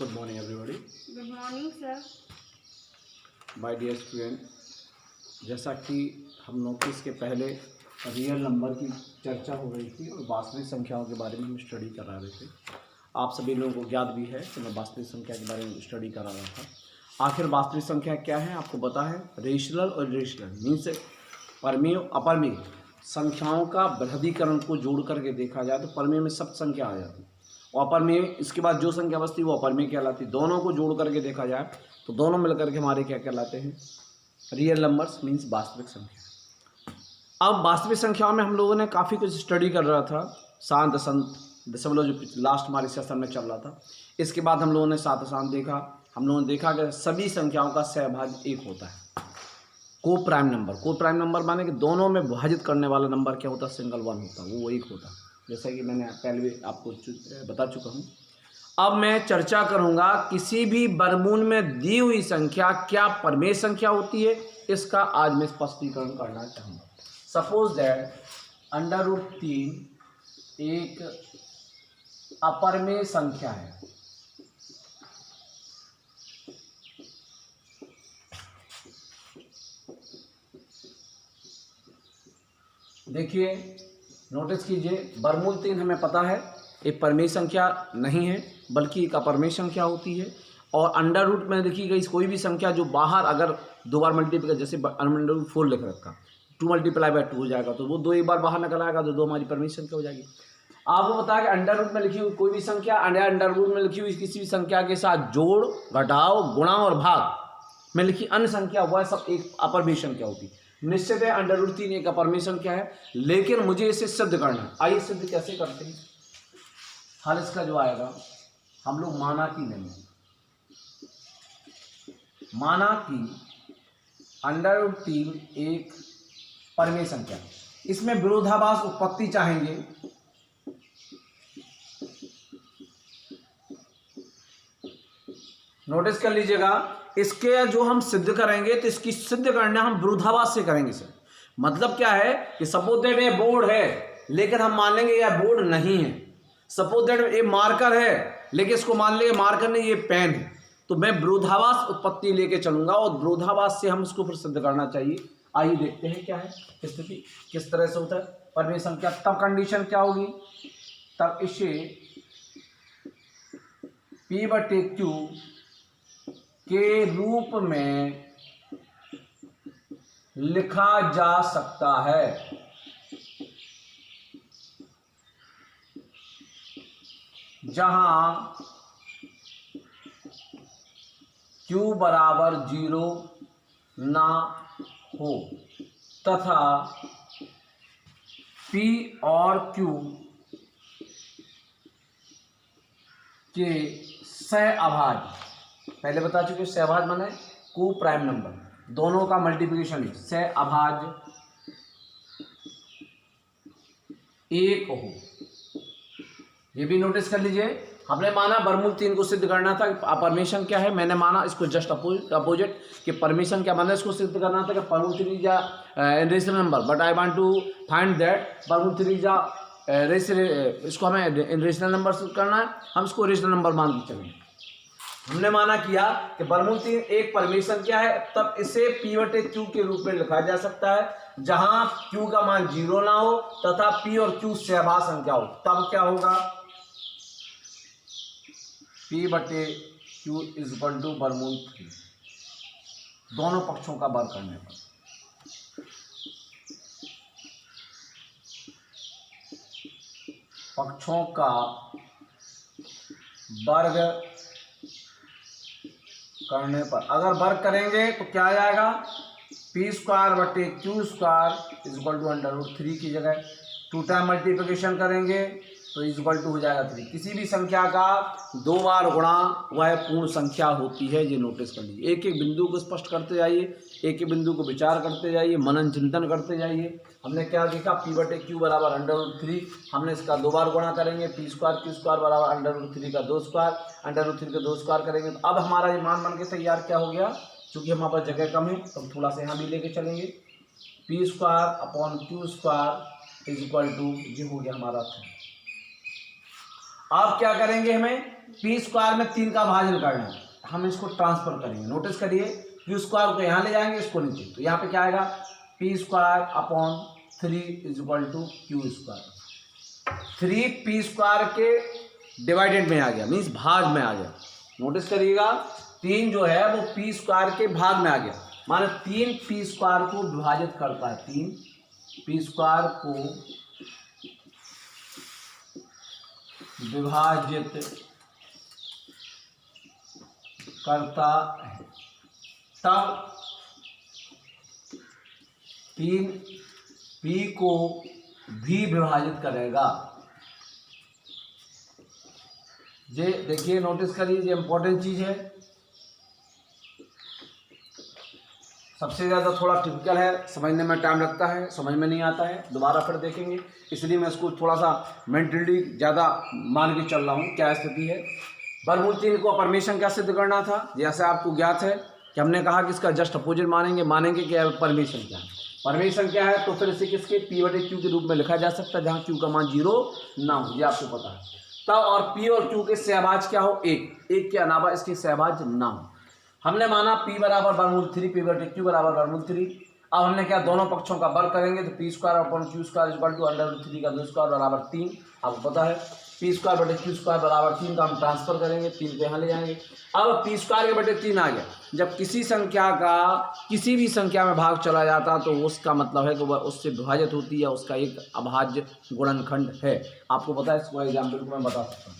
Good morning, everybody. Good morning sir. My dear student, जैसा कि हम नोटिस के पहले रियल नंबर की चर्चा हो रही थी और वास्तविक संख्याओं के बारे में हम स्टडी करा रहे थे। आप सभी लोगों को ज्ञात भी है कि मैं वास्तविक संख्या के बारे में स्टडी करा रहा था। आखिर वास्तविक संख्या क्या है आपको पता है? रेशनल और इरेशनल मीन्स परमेय अपरमेय संख्याओं का बृहदीकरण को जोड़ करके देखा जाए तो परमेय में सब संख्या आ जाती है और अपरमेय इसके बाद जो संख्या बचती है वो अपरमेय कहलाती है। दोनों को जोड़ करके देखा जाए तो दोनों मिलकर के हमारे क्या कहलाते हैं? रियल नंबर्स मीन्स वास्तविक संख्या। अब वास्तविक संख्याओं में हम लोगों ने काफ़ी कुछ स्टडी कर रहा था। शांत दशंत दशमलव जो लास्ट हमारे सेशन में चल रहा था। इसके बाद हम लोगों ने सात दशांश देखा। हम लोगों ने देखा कि सभी संख्याओं का सहभाज्य एक होता है, को प्राइम नंबर। को प्राइम नंबर माने कि दोनों में विभाजित करने वाला नंबर क्या होता है? सिंगल वन होता है, वो एक होता है, जैसा कि मैंने पहले भी आपको बता चुका हूँ। अब मैं चर्चा करूंगा किसी भी वर्गमूल में दी हुई संख्या क्या परमेय संख्या होती है, इसका आज मैं स्पष्टीकरण करना चाहूँगा। सपोज दैट √3 एक अपरमेय संख्या है। देखिए नोटिस कीजिए, वर्गमूल 3 हमें पता है एक परमेय संख्या नहीं है बल्कि एक अपरमेय संख्या होती है। और अंडर रूट में देखी गई कोई भी संख्या जो बाहर अगर दो बार मल्टीप्लाई, जैसे अंडर रूट 4 लिख रखा, 2 × 2 हो जाएगा तो वो दो एक बार बाहर निकल आएगा तो 2 हमारी परमेय संख्या हो जाएगी। आपको पता है कि अंडर रूट में लिखी हुई कोई भी संख्या अंडर रूट में लिखी हुई किसी भी संख्या के साथ जोड़, घटाव, गुणा और भाग में लिखी अन्य संख्या वह सब एक अपरमेय संख्या होती है। निश्चित है √3 एक अपरमेय संख्या है, लेकिन मुझे इसे सिद्ध करना है। आइए सिद्ध कैसे करते हैं? हल इसका जो आएगा, हम लोग माना कि लेंगे, माना कि √3 एक परमेय संख्या। इसमें विरोधाभास उत्पत्ति चाहेंगे। नोटिस कर लीजिएगा, इसके जो हम सिद्ध करेंगे तो इसकी सिद्ध करना हम विरोधाभास से करेंगे सर। मतलब क्या है कि सपोज दैट ये बोर्ड है लेकिन हम मान लेंगे यह बोर्ड नहीं है। सपोज दैट ये मार्कर है लेकिन इसको मान लेंगे मार्कर नहीं, ये पेन है। तो मैं विरोधाभास उत्पत्ति लेके चलूंगा और विरोधाभास से हम इसको फिर सिद्ध करना चाहिए। आइए देखते हैं क्या है स्थिति, किस तरह से होता है परमेय संख्या। तब कंडीशन क्या होगी? तब इसे P/Q के रूप में लिखा जा सकता है। जहां Q बराबर 0 ना हो तथा P और Q के सहअभाज्य, पहले बता चुके सहअभाज्य माने को प्राइम नंबर, दोनों का मल्टीप्लिकेशन है, सहअभाज्य एक हो। ये भी नोटिस कर लीजिए, हमने माना वर्गमूल 3 को सिद्ध करना था कि परमेय संख्या है। मैंने माना इसको जस्ट अपोजिट कि परमेय संख्या माना इसको सिद्ध करना था कि वर्गमूल 3 is rational number, but I want to find that वर्गमूल 3 इज इसको हमें रेशनल नंबर सिद्ध करना है, हम इसको रेशनल नंबर मान के चलेंगे। हमने माना किया कि वर्गमूल 3 एक परमेय संख्या है, तब इसे P/Q के रूप में लिखा जा सकता है जहां Q का मान 0 ना हो तथा P और Q सहभाज्य संख्या हो। तब क्या होगा? P/Q = वर्गमूल 3 दोनों पक्षों का वर्ग करने पर। पक्षों का वर्ग करने पर अगर वर्ग करेंगे तो क्या आ जाएगा? P² / Q² = √3 की जगह 2 टाइम मल्टीप्लिकेशन करेंगे तो इक्वल टू हो जाएगा 3। किसी भी संख्या का 2 बार गुणा वह पूर्ण संख्या होती है, ये नोटिस कर लीजिए। एक एक बिंदु को स्पष्ट करते जाइए, एक एक बिंदु को विचार करते जाइए, मनन चिंतन करते जाइए। हमने क्या देखा? P/Q बराबर √3, हमने इसका 2 बार गुणा करेंगे, P² Q² बराबर √3 का 2 स्क्वायर, √3 का 2 स्क्वायर करेंगे तो अब हमारा ये मान बन के तैयार क्या हो गया? चूँकि हमारे पास जगह कम है तो हम थोड़ा सा यहाँ भी लेके चलेंगे। P² / Q² = ये हो गया हमारा 3। अब क्या करेंगे, हमें पी स्क्वायर में 3 का भाजन करना है, हम इसको ट्रांसफर करेंगे। नोटिस करिए, क्यू स्क्वायर को यहाँ ले जाएंगे, इसको नीचे, तो यहाँ पे क्या आएगा, P square upon 3 is equal to Q square. 3 P square के डिवाइडेड में आ गया, मीन्स भाग में आ गया। नोटिस करिएगा 3 जो है वो पी स्क्वायर के भाग में आ गया, माने 3 पी स्क्वायर को विभाजित करता है, 3 पी स्क्वायर को विभाजित करता है, तब 3 पी को भी विभाजित करेगा। ये देखिए, नोटिस करिए, ये इंपॉर्टेंट चीज है, सबसे ज़्यादा थोड़ा टिपिकल है, समझने में टाइम लगता है, समझ में नहीं आता है, दोबारा फिर देखेंगे, इसलिए मैं इसको थोड़ा सा मेंटली ज़्यादा मान के चल रहा हूँ। क्या स्थिति है, वर्गमूल 3 को परमेशन क्या सिद्ध करना था, जैसे आपको ज्ञात है कि हमने कहा कि इसका जस्ट अपोजिट मानेंगे कि परमेशन क्या है। परमेशन क्या है, तो फिर इसे किसके P/Q के रूप में लिखा जा सकता है, जहाँ Q का मान 0 ना हो, ये आपको पता है। तब और P और Q के सहभाज क्या हो, एक के अलावा इसके सहभाज ना हो। हमने माना P बराबर वर्गमूल 3, P/Q बराबर वर्गमूल 3। अब हमने क्या, दोनों पक्षों का वर्ग करेंगे, तो p square upon Q square equal to √3 का 2 स्क्वायर बराबर 3। आपको पता है पी स्क्वायर बटे क्यू स्क्वायर बराबर 3 का हम ट्रांसफर करेंगे, 3 को यहाँ ले जाएंगे। अब पी स्क्वायर के बटे 3 आ गया। जब किसी संख्या का किसी भी संख्या में भाग चला जाता तो उसका मतलब है कि वह उससे विभाजित होती है, उसका एक अभाज्य गुणनखंड है। आपको पता है, इसको एग्जाम्पल को मैं बता सकता हूँ।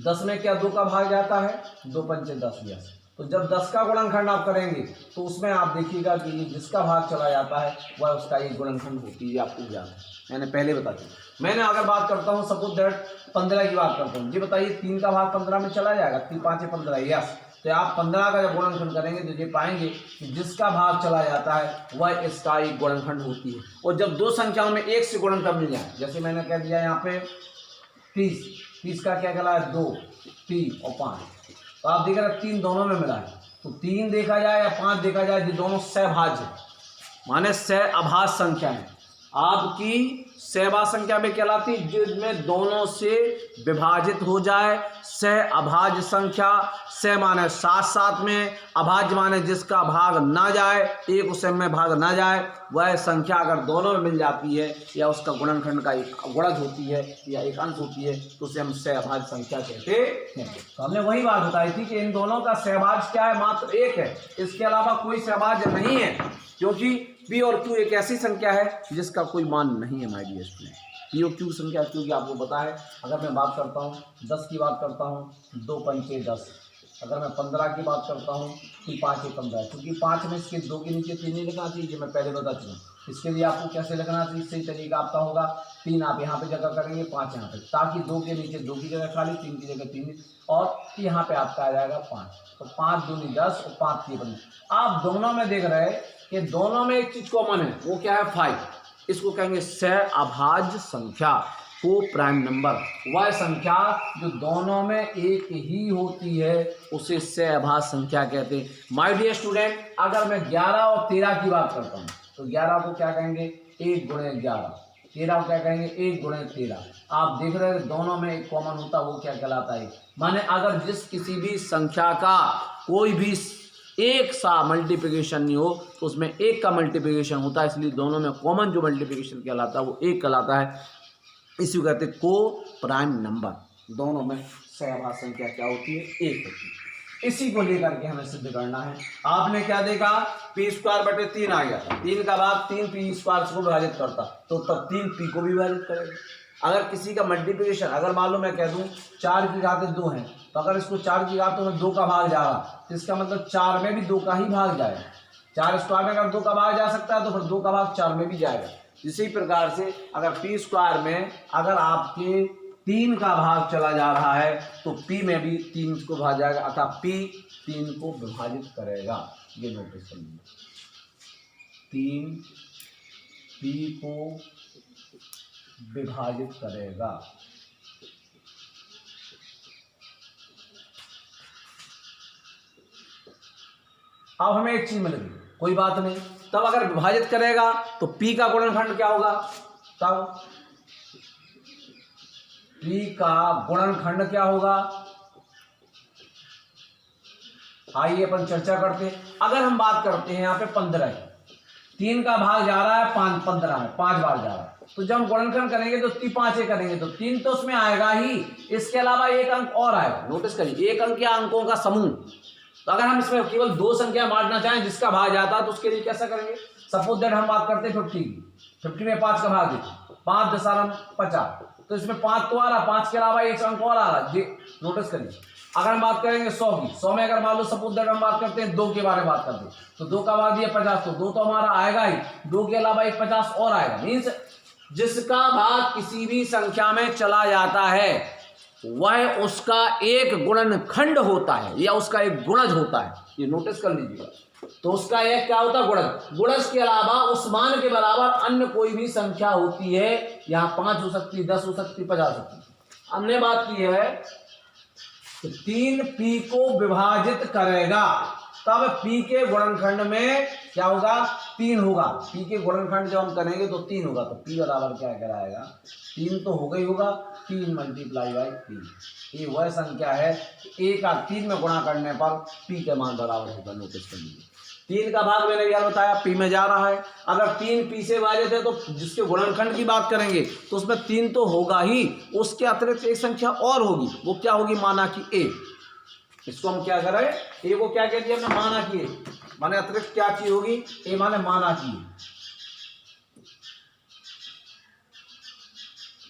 10 में क्या 2 का भाग जाता है, 2 पंचे 10। तो जब 10 का गुणनखंड आप करेंगे तो उसमें आप देखिएगा कि जिसका भाग चला जाता है वह उसका एक गुणनखंड होती है, आपको ज्ञात है, मैंने पहले बता दिया। मैंने अगर बात करता हूँ, सपोज दैट 15 की बात करता हूँ, जी बताइए 3 का भाग 15 में चला जाएगा, 3 5 15, यस। तो आप 15 का जब गुणनखंड करेंगे तो ये पाएंगे कि जिसका भाग चला जाता है वह इसका एक गुणनखंड होती है। और जब दो संख्याओं में एक से गुणनखंड मिल जाए, जैसे मैंने कह दिया यहाँ पे 30 का क्या कहला है 2, 3 और 5, तो आप देख रहे हैं 3 दोनों में मिला है, तो 3 देखा जाए या 5 देखा जाए, ये दोनों सहभाज्य माने सह अभाज्य संख्या है। आपकी सहभाज्य संख्या में कहलाती है जिसमें दोनों से विभाजित हो जाए, सह अभाज्य संख्या। सह माने साथ साथ में, अभाज्य माने जिसका भाग ना जाए, एक उस में भाग ना जाए, वह संख्या अगर दोनों में मिल जाती है या उसका गुणनखंड का एक गुणज होती है या एक अंश होती है, तो उसे हम सह अभाज्य संख्या कहते हैं। तो हमने वही बात बताई थी कि इन दोनों का सहभाज्य क्या है, मात्र एक है, इसके अलावा कोई सहभाज्य नहीं है, क्योंकि पी और क्यू एक ऐसी संख्या है जिसका कोई मान नहीं है माय डियर स्टूडेंट। पी और क्यू संख्या, क्योंकि आपको पता है, अगर मैं बात करता हूँ 10 की बात करता हूँ, 2 पंचे 10। अगर मैं 15 की बात करता हूँ तो 5 एक 15, क्योंकि 5 में इसके 2 के नीचे 3 नहीं लिखना चाहिए, मैं पहले बता चुका हूँ। इसके लिए आपको कैसे लिखना चाहिए, सही तरीका आपका होगा 3 आप यहाँ पे जगह करेंगे, 5 यहाँ पे, ताकि 2 के नीचे 2 की जगह खाली, 3 की जगह 3, और यहाँ पे आपका आ जाएगा 5। तो 5 दूनी 10 और 5 3 15। आप दोनों में देख रहे हैं कि दोनों में एक चीज कॉमन है, वो क्या है 5। इसको कहेंगे सह अभाज्य संख्या, को प्राइम नंबर। वह संख्या जो दोनों में एक ही होती है उसे सह अभाज्य संख्या कहते हैं। माय डियर स्टूडेंट, अगर मैं 11 और 13 की बात करता हूँ तो 11 को क्या कहेंगे 1 गुणे 11, 13 को क्या कहेंगे 1 गुणे 13। आप देख रहे हैं दोनों में एक कॉमन होता है, वो क्या कहलाता है, माने अगर जिस किसी भी संख्या का कोई भी एक सा मल्टीप्लिकेशन नहीं हो तो उसमें एक का मल्टीप्लिकेशन होता है, इसलिए दोनों में कॉमन जो मल्टीप्लिकेशन कहलाता है वो एक कहलाता है, इसी कहते हैं को प्राइम नंबर। दोनों में सहभाज्य संख्या क्या होती है, एक होती है। इसी को लेकर के हमें सिद्ध करना है। आपने क्या देखा, पी स्क्वायर बटे 3 आ गया, 3 का भाग 3 पी स्क्वायर को विभाजित करता, तो तब 3 पी को भी विभाजित करेगा। अगर किसी का मल्टीप्लिकेशन, अगर मान लो मैं कह दूं 4 की घात 2 है, तो अगर इसको 4 की घात में 2 का भाग जा रहा, तो इसका मतलब 4 में भी 2 का ही भाग जाएगा। 4 स्क्वायर में अगर 2 का भाग जा सकता है तो फिर 2 का भाग 4 में भी जाएगा। इसी प्रकार से अगर पी स्क्वायर में अगर आपके 3 का भाग चला जा रहा है तो पी में भी 3 को भाग जाएगा, अर्थात पी 3 को विभाजित करेगा। ये नोटिस करिए, 3 पी को विभाजित करेगा। अब हमें एक चीज मिल गई, कोई बात नहीं, तब अगर विभाजित करेगा तो p का गुणनखंड क्या होगा, तब P का गुणनखंड क्या होगा, आइए अपन चर्चा करते हैं। अगर हम बात करते हैं यहाँ पे 15 है, 3 का भाग जा रहा है 15 में, 5 बार जा रहा है, तो जब हम गुणनखंड करेंगे तो 5 करेंगे तो 3 तो उसमें आएगा ही, इसके अलावा एक अंक और आएगा। नोटिस करिए, एक अंक या अंकों का समूह। तो अगर हम इसमें केवल 2 संख्या बांटना चाहें जिसका भाग जाता है तो उसके लिए कैसा करेंगे। सपोज दैट हम बात करते हैं 50 की, 50 में 5 का भाग देते, 5 दशमलव 50, तो इसमें 5 तो आ रहा, 5 के अलावा एक अंक और आ रहा। नोटिस करिए, अगर हम बात करेंगे 100 की, 100 में अगर मान लो सपोज दैट हम बात करते हैं 2 के बारे में बात करते हैं, तो 2 का भाग दिया 50, तो 2 तो हमारा आएगा ही, 2 के अलावा एक 50 और आएगा। मीन्स जिसका भाग किसी भी संख्या में चला जाता है वह उसका एक गुणनखंड होता है या उसका एक गुणज होता है। ये नोटिस कर लीजिएगा। तो उसका एक क्या होता है, गुणज। गुणज के अलावा उस मान के बराबर अन्य कोई भी संख्या होती है, यहाँ 5 हो सकती, 10 हो सकती, 50 हो सकती। हमने बात की है 3 P को विभाजित करेगा तब P के गुणनखंड में क्या होगा, 3 होगा। P के गुणनखंड जब हम करेंगे तो 3 होगा, तो P बराबर क्या कराएगा, 3 तो होगा ही होगा, 3 मल्टीप्लाई बाई 3। ये वह संख्या है कि A का 3 में गुणा करने पर P के मान बराबर होगा। नोटिस कर लीजिए, 3 का भाग मैंने क्या बताया, P में जा रहा है। अगर 3 P से विभाजित है तो जिसके गुणनखंड की बात करेंगे तो उसमें 3 तो होगा ही, उसके अतिरिक्त एक संख्या और होगी। वो क्या होगी, माना कि A। इसको हम क्या करें, A को क्या कहते हैं हमने, माना कि A, माने अतिरिक्त क्या चीज होगी, A माने माना कि A,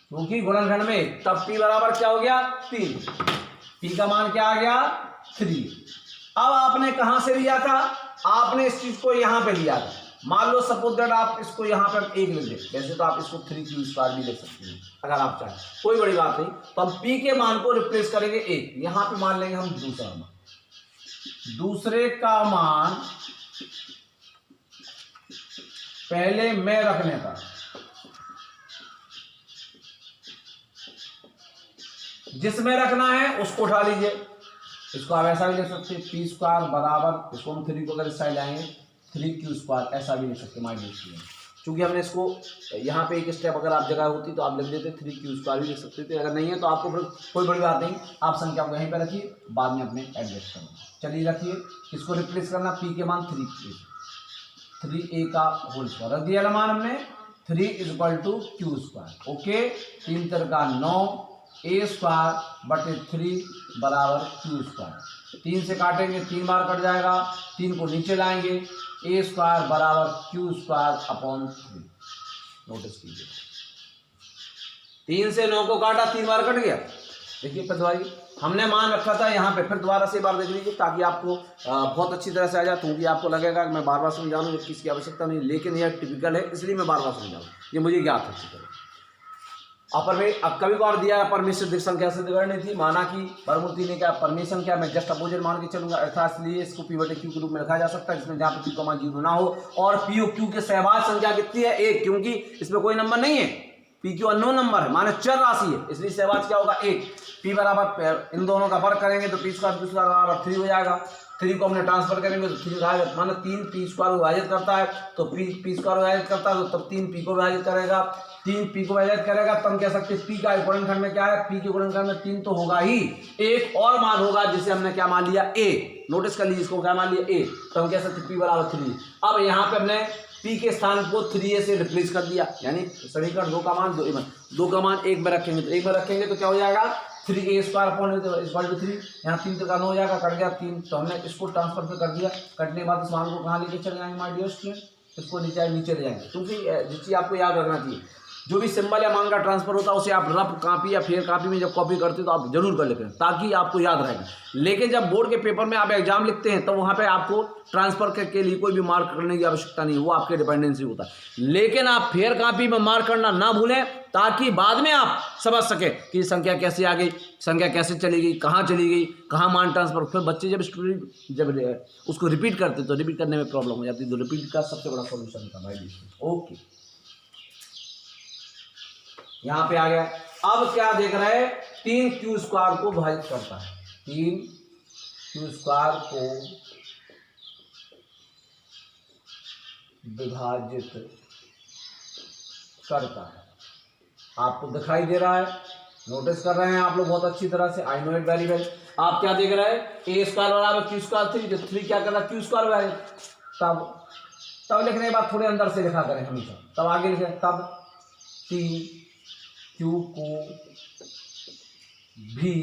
क्योंकि गुणनखंड में तब P बराबर क्या हो गया, 3। P का मान क्या आ गया, 3। अब आपने कहां से लिया था, आपने इस चीज को यहां पे लिया था। मान लो सपोज दैट आप इसको यहाँ पे 1 लिख दे, वैसे तो आप इसको 3q² भी लिख सकते हैं अगर आप चाहें, कोई बड़ी बात नहीं। तो हम P के मान को रिप्लेस करेंगे 1, यहाँ पे मान लेंगे हम दूसरा मान, दूसरे का मान पहले में रखने पर जिसमें रखना है उसको उठा लीजिए। इसको आप ऐसा भी लिख सकते हैं, P² बराबर, इसको हम 3 को अगर इस साइड लाएंगे 3q², ऐसा भी लिख सकते हैं माइनस। चूंकि हमने इसको यहाँ पे एक स्टेप अगर आप जगह होती तो आप लिख देते 3q² भी लिख सकते थे। अगर नहीं है तो आपको फिर कोई बड़ी बात नहीं, आप संख्या को यहीं पे रखिए, बाद में अपने एडजस्ट करना। चलिए रखिए, इसको रिप्लेस करना, P के मान 3a का होल स्क्वायर रख दिया मान हमने, 3 = q²। ओके, 3 × 9, a² बटे 3 बराबर q²। 3 से काटेंगे 3 बार कट जाएगा, 3 को नीचे लाएंगे, a² बराबर q²/3। नोटिस कीजिए, 3 से 9 को काटा, 3 बार कट गया। देखिए पटवारी, हमने मान रखा था यहाँ पे, फिर दोबारा से बार देख लीजिए ताकि आपको बहुत अच्छी तरह से आ जाए। क्योंकि आपको लगेगा कि मैं बार बार समझा रहा हूँ, किसकी आवश्यकता नहीं, लेकिन यह टिपिकल है इसलिए मैं बार बार समझा रहा हूँ, ये मुझे ज्ञात है अच्छी तरह। अपर में कभी बार दिया है परमिशन संख्या से बिगड़नी थी, माना कि परमूर्ति ने क्या परमेय संख्या में जस्ट अपोजिट मान के चलूंगा, अर्थात इसलिए इसको P/Q के रूप में रखा जा सकता है, जिसमें जहाँ पे P का मान 0 ना हो। और P और Q के सहवाज संख्या कितनी है, 1, क्योंकि इसमें कोई नंबर नहीं है, PQ अननोन नंबर है, माने चर राशि है, इसलिए सहवाज क्या होगा, 1। P बराबर इन दोनों का वर्ग करेंगे तो P² बराबर 3 हो जाएगा। 3 को हमने ट्रांसफर करेंगे तो 3 आएगा, माने 3 P² विभाजित करता है तो P² विभाजित करता है तो तब 3 P को विभाजित करेगा, 3 P को विभाजित करेगा, तब कह सकते हैं P का गुणनखंड में क्या है, P के गुणनखंड में 3 तो होगा ही, एक और मान होगा जिसे हमने क्या मान लिया, A। नोटिस कर लीजिए, इसको क्या मान लिया, A, तो हम कह सकते P बराबर 3। अब यहाँ पे हमने P के स्थान को 3a से रिप्लेस कर दिया, यानी समीकरण 2 का मान 2 का मान 1 में रखेंगे, तो 1 में रखेंगे तो क्या हो जाएगा, 3a² = 3। यहाँ 3 × 9 हो जाएगा, कट गया 3, तो हमने इसको ट्रांसफर पे कर दिया। कटने के बाद इस मान को कहाँ लेके चले जाएंगे माय डियर स्टूडेंट, इसको नीचे ले जाएंगे। क्योंकि जिस चीज आपको याद रखना चाहिए, जो भी सिंबल या मान का ट्रांसफर होता है उसे आप रफ कॉपी या फेयर कॉपी में जब कॉपी करते हो तो आप जरूर कर लेते हैं ताकि आपको याद रहेगा। लेकिन जब बोर्ड के पेपर में आप एग्जाम लिखते हैं तो वहाँ पे आपको ट्रांसफर के लिए कोई भी मार्क करने की आवश्यकता नहीं है, वो आपके डिपेंडेंसी होता है। लेकिन आप फेयर कॉपी में मार्क करना ना भूलें ताकि बाद में आप समझ सके कि संख्या कैसे आ गई, संख्या कैसे चली गई, कहाँ चली गई, कहाँ मान ट्रांसफर। फिर बच्चे जब स्टूडेंट जब उसको रिपीट करते तो रिपीट करने में प्रॉब्लम हो जाती है, तो रिपीट का सबसे बड़ा सोल्यूशन था भाई। ओके, यहाँ पे आ गया। अब क्या देख रहे हैं, 3q² को विभाजित करता है, 3q² को विभाजित करता है, आपको दिखाई दे रहा है नोटिस कर रहे हैं आप लोग बहुत अच्छी तरह से, I know it very well. आप क्या देख रहे हैं, ए स्क्वायर बराबर क्यू स्क्वायर 3, जो 3 क्या कर रहा है क्यू स्क्वायर वैल्यू। तब लिखने के बाद थोड़े अंदर से लिखा करें हमेशा, तब आगे लिखें, तब 3 क्यू को भी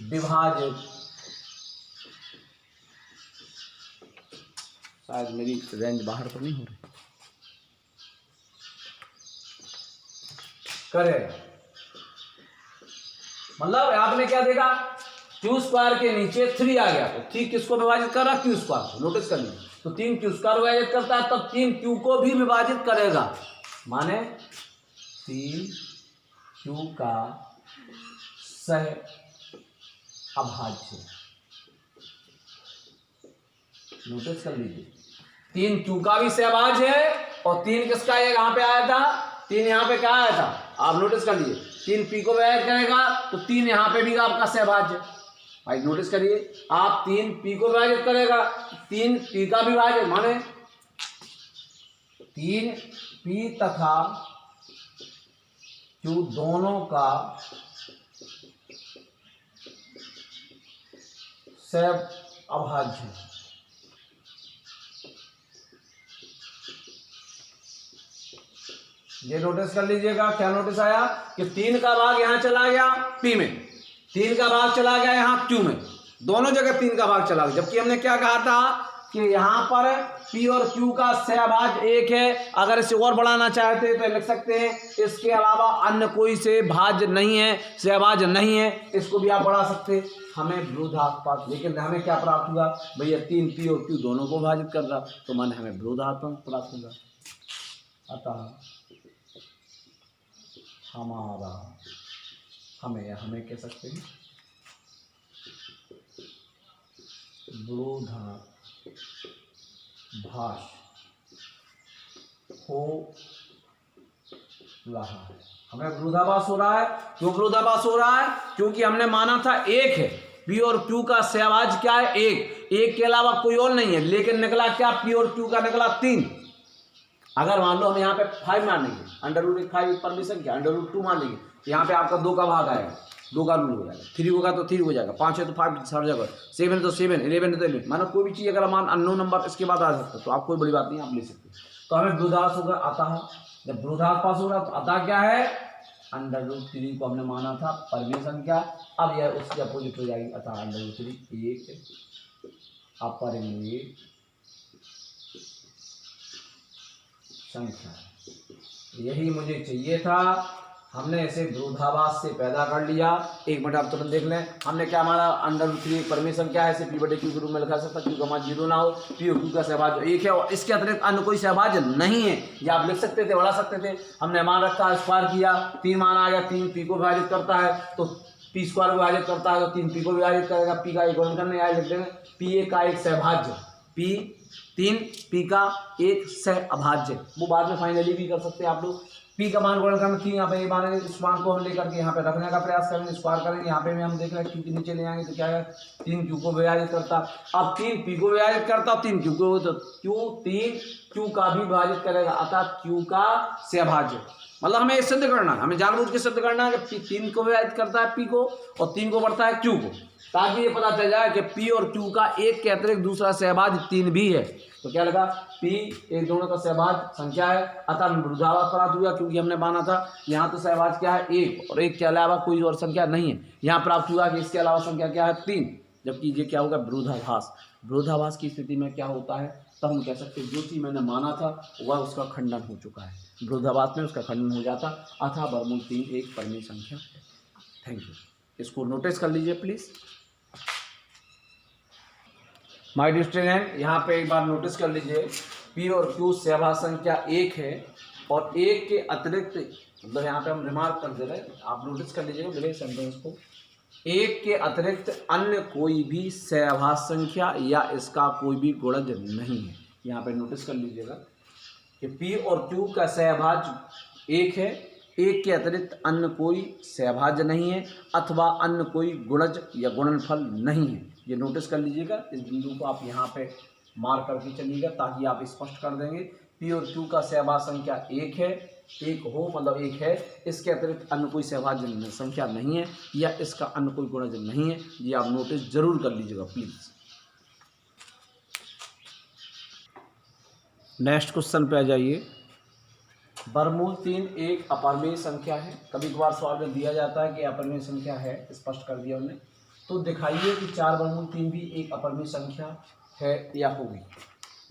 विभाजित, शायद मेरी रेंज बाहर तो नहीं हो रही, करेगा। मतलब आपने क्या देखा, क्यू स्क्वायर के नीचे 3 आ गया, तो 3 किसको विभाजित कर रहा है, क्यू स्क्वायर को, नोटिस कर लीजिए। तो 3 क्यू स्क्वायर विभाजित करता है, तब 3 क्यू को भी विभाजित करेगा, माने 3 क्यू का सह अभाज्य। नोटिस कर लीजिए, 3 क्यू का भी सहभाज्य है, और 3 किसका यहाँ पे आया था, 3 यहाँ पे क्या आया था, आप नोटिस कर लीजिए। 3 पी को विभाजित करेगा तो 3 यहाँ पे भी आपका सहभाज्य। भाई नोटिस करिए, आप 3 पी को विभाजित करेगा, 3 पी का विभाजन, माने 3 पी तथा क्यू दोनों का सह अभाज्य। ये नोटिस कर लीजिएगा, क्या नोटिस आया कि 3 का भाग यहां चला गया पी में, 3 का भाग चला गया यहां क्यू में, दोनों जगह 3 का भाग चला गया। जबकि हमने क्या कहा था कि यहां पर पी और क्यू का सहभाज्य 1 है। अगर इसे और बढ़ाना चाहते तो लिख सकते हैं, इसके अलावा अन्य कोई सहभाज्य नहीं है, सहभाज्य नहीं है, इसको भी आप बढ़ा सकते हैं। हमें विरोधात्मक, लेकिन हमें क्या प्राप्त हुआ भैया, 3 पी और क्यू दोनों को विभाजित कर रहा, तो माने हमें विरोधात्मक प्राप्त होगा। अतः हमें कह सकते हैं विरोधाभास हो रहा है। हमें विरोधाभास हो रहा है, क्यों विरोधाभास हो रहा है, क्योंकि हमने माना था 1 है, पी और क्यू का सहभाज्य क्या है 1 के अलावा कोई और नहीं है, लेकिन निकला क्या, पी और क्यू का निकला 3। अगर मान लो हम यहाँ पे 5 मान लेंगे, √5 परमिशन क्या, √2 मान लेंगे, यहाँ पे आपका 2 का भाग आएगा, 2 का रूल हो जाएगा, 3 होगा तो 3 हो जाएगा, 5 है तो 5 हर जगह, 7 है तो 7, 11 है तो 11, मानो कोई भी चीज़ अगर मान अननोन नंबर इसके बाद आ सकता है तो आप कोई बड़ी बात नहीं, आप ले सकते हैं। तो हमें विरोधाभास होगा। अतः जब विरोधाभास होगा तो अतः क्या है, √3 को हमने माना था परिमेय संख्या, अब यह उसकी अपोजिट हो जाएगी, अतः √3 एक अपरिमेय संख्या। यही मुझे चाहिए था, हमने इसे विरोधाभास से पैदा कर लिया। एक मिनट आप तुरंत देख लें, हमने क्या माना, √3 एक परिमेय संख्या है, इसे p/q के रूप में लिखा सकता, क्यू का मान 0 ना हो, पी और क्यू का सहभाज्य 1 है, और इसके अतिरिक्त अन्य कोई सहभाज्य नहीं है। ये आप लिख सकते थे, बढ़ा सकते थे, हमने मान रखा, स्क्वायर किया, 3 मान आ गया, 3 पी को विभाजित करता है तो पी स्क्वायर विभाजित करता है तो 3 पी को विभाजित करेगा, पी का एक गुणन करने आए, लिख देंगे पी ए का एक सहभाज्य, 3 पी का एक सह अभाज्य। वो बाद में फाइनली भी कर सकते हैं आप लोग। पी का मान गुणन करना 3, यहाँ पे ये मानेंगे, इस मान को हम लेकर के यहाँ पे रखने का प्रयास करेंगे, स्क्वायर करेंगे, यहाँ पे भी हम देख रहे हैं क्यू के नीचे ले आएंगे तो क्या है, 3 क्यू को विभाजित करता, अब 3 पी को विभाजित करता, 3 क्यू को, तो क्यू 3 क्यू का भी विभाजित करेगा, अर्थात क्यू का सहभाज्य। मतलब हमें सिद्ध करना है, हमें जानबूझ के सिद्ध करना है कि 3 को विभाजित करता है पी को और 3 को बढ़ता है क्यू को, ताकि ये पता चल जाए कि पी और क्यू का एक के अतिरिक्त दूसरा सहभाज्य 3 भी है। तो क्या लगा, पी एक दोनों का सहभाज्य संख्या है, अतः विरोधाभास प्राप्त हुआ, क्योंकि हमने माना था यहाँ तो सहभाज्य क्या है 1 और 1 के अलावा कोई और संख्या नहीं है। यहाँ प्राप्त हुआ कि इसके अलावा संख्या क्या है 3, जबकि ये क्या होगा विरोधाभास। विरोधाभास की स्थिति में क्या होता है, तब हम कह सकते हैं जो चीज़ मैंने माना था वह उसका खंडन हो चुका है, विरोधाभास में उसका खंडन हो जाता, अतः वर्गमूल 3 एक परिमेय संख्या। थैंक यू, इसको नोटिस कर लीजिए प्लीज़। माय डियर स्टूडेंट, यहाँ पे एक बार नोटिस कर लीजिए, पी और क्यू सहभाज्य संख्या 1 है और 1 के अतिरिक्त, मतलब यहाँ पे हम रिमार्क कर दे रहे हैं, आप नोटिस कर लीजिएगा मेरे सेंटेंस को, 1 के अतिरिक्त अन्य कोई भी सहभाज्य संख्या या इसका कोई भी गुणज नहीं है। यहाँ पे नोटिस कर लीजिएगा कि पी और क्यू का सहभाज्य 1 है, 1 के अतिरिक्त अन्य कोई सहभाज्य नहीं है अथवा अन्य कोई गुणज या गुणनफल नहीं है। ये नोटिस कर लीजिएगा, इस बिंदु को आप यहाँ पे मार्क करके चलिएगा ताकि आप स्पष्ट कर देंगे। पी और क्यू का सहभाज्य संख्या 1 है, एक हो मतलब एक है, इसके अतिरिक्त अन्य कोई सहभाज्य संख्या नहीं है या इसका अन्य कोई गुणज नहीं है, ये आप नोटिस जरूर कर लीजिएगा प्लीज। नेक्स्ट क्वेश्चन पे आ जाइए। वर्गमूल 3 एक अपरिमेय संख्या है। कभी कभार सवाल में दिया जाता है कि अपरिमेय संख्या है, स्पष्ट कर दिया उन्होंने। तो दिखाइए कि 4 वर्गमूल 3 भी एक अपरिमेय संख्या है या होगी।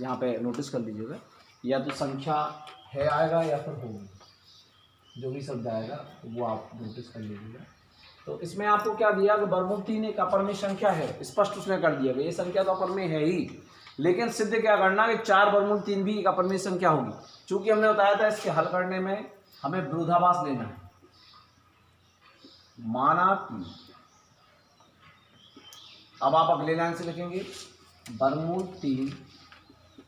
यहाँ पे नोटिस कर लीजिएगा, या तो संख्या है आएगा या फिर होगी, जो भी शब्द आएगा वो आप नोटिस कर लीजिएगा। तो इसमें आपको क्या दिया कि वर्गमूल 3 एक अपरिमेय संख्या है, स्पष्ट उसने कर दिया कि ये संख्या तो अपरिमेय है ही, लेकिन सिद्ध क्या करना कि 4 वर्गमूल 3 भी एक अपरिमेय संख्या होगी। चूंकि हमने बताया था इसके हल करने में हमें विरोधाभास लेना है। माना कि, अब आप अगले लाइन से लिखेंगे वर्गमूल 3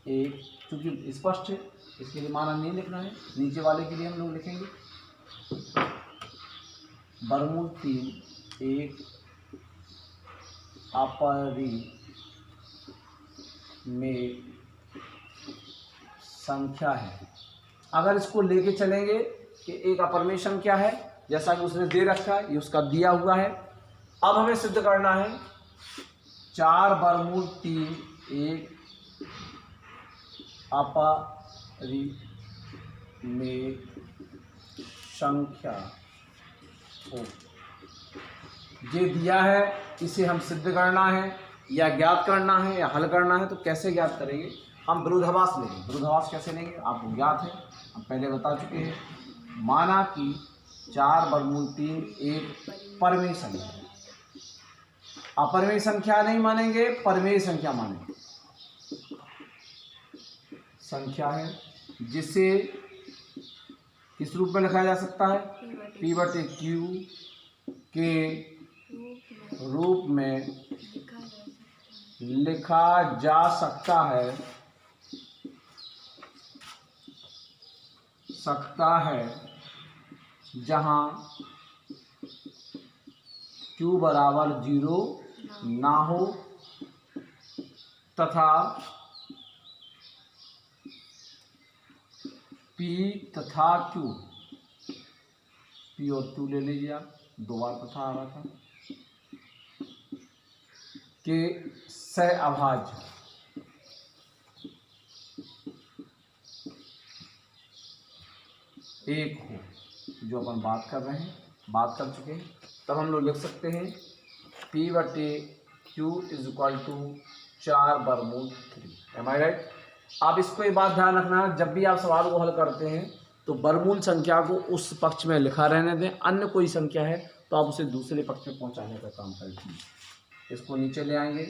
एक, चूंकि स्पष्ट है इसके लिए माना नहीं लिखना है, नीचे वाले के लिए हम लोग लिखेंगे वर्गमूल 3 एक अपरिमेय संख्या है। अगर इसको लेके चलेंगे कि एक अपरिमेय संख्या है, जैसा कि उसने दे रखा है, ये उसका दिया हुआ है। अब हमें सिद्ध करना है 4 वर्गमूल 3 एक अपरिमेय संख्या हो। ये दिया है, इसे हम सिद्ध करना है या ज्ञात करना है या हल करना है। तो कैसे ज्ञात करेंगे? हम विरोधाभास लेंगे। विरोधाभास कैसे लेंगे आपको ज्ञात है, हम पहले बता चुके हैं। माना कि 4 वर्गमूल 3 एक परिमेय संख्या है। अपरिमेय संख्या नहीं मानेंगे, परिमेय संख्या मानेंगे। संख्या है जिसे किस रूप में लिखा जा सकता है? P/Q के रूप में लिखा जा सकता है, जहां Q बराबर 0 ना हो तथा P तथा Q, P और Q ले लीजिए आप, 2 बार तथा आ रहा था, के सहअभाज्य एक हो, जो अपन बात कर रहे हैं, बात कर चुके हैं। तब हम लोग लिख सकते हैं P/Q इज इक्वल टू 4 वर्गमूल 3। M I right? आप इसको एक बात ध्यान रखना है, जब भी आप सवाल को हल करते हैं तो वर्गमूल संख्या को उस पक्ष में लिखा रहने दें। अन्य कोई संख्या है तो आप उसे दूसरे पक्ष में पहुंचाने का काम करें। इसको नीचे ले आएंगे,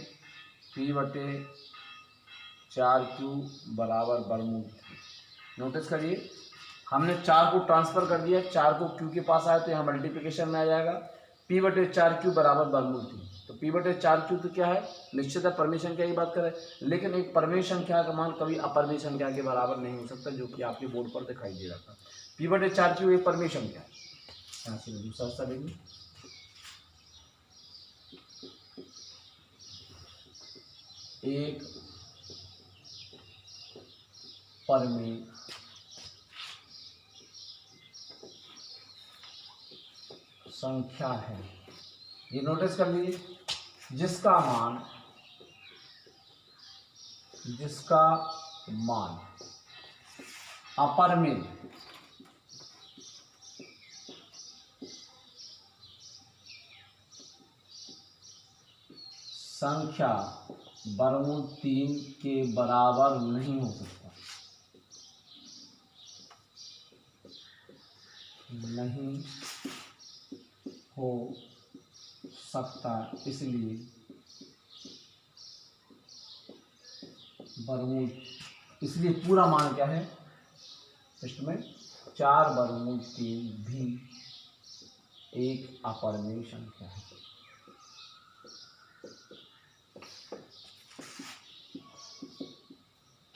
P/4Q बराबर वर्गमूल 3। नोटिस करिए, हमने 4 को ट्रांसफर कर दिया, 4 को Q के पास आया तो यहाँ मल्टीप्लिकेशन में आ जाएगा। P/4Q बराबर वर्गमूल 3। तो P/4Q तो क्या है? निश्चित है परिमेय संख्या की बात करें, लेकिन एक परिमेय संख्या का मान कभी अपरिमेय संख्या के बराबर नहीं हो सकता, जो कि आपके बोर्ड पर दिखाई दे रहा था। P/4Q एक परिमेय संख्या है। यहाँ से दूसरा हिस्सा लेंगे, एक परिमेय संख्या है, ये नोटिस कर लीजिए, जिसका मान अपरिमेय संख्या वर्गमूल 3 के बराबर नहीं हो सकता, नहीं हो सकता। इसलिए वर्गमूल, इसलिए पूरा मान क्या है प्रश्न में? 4 वर्गमूल 3 भी एक अपरिमेय संख्या है।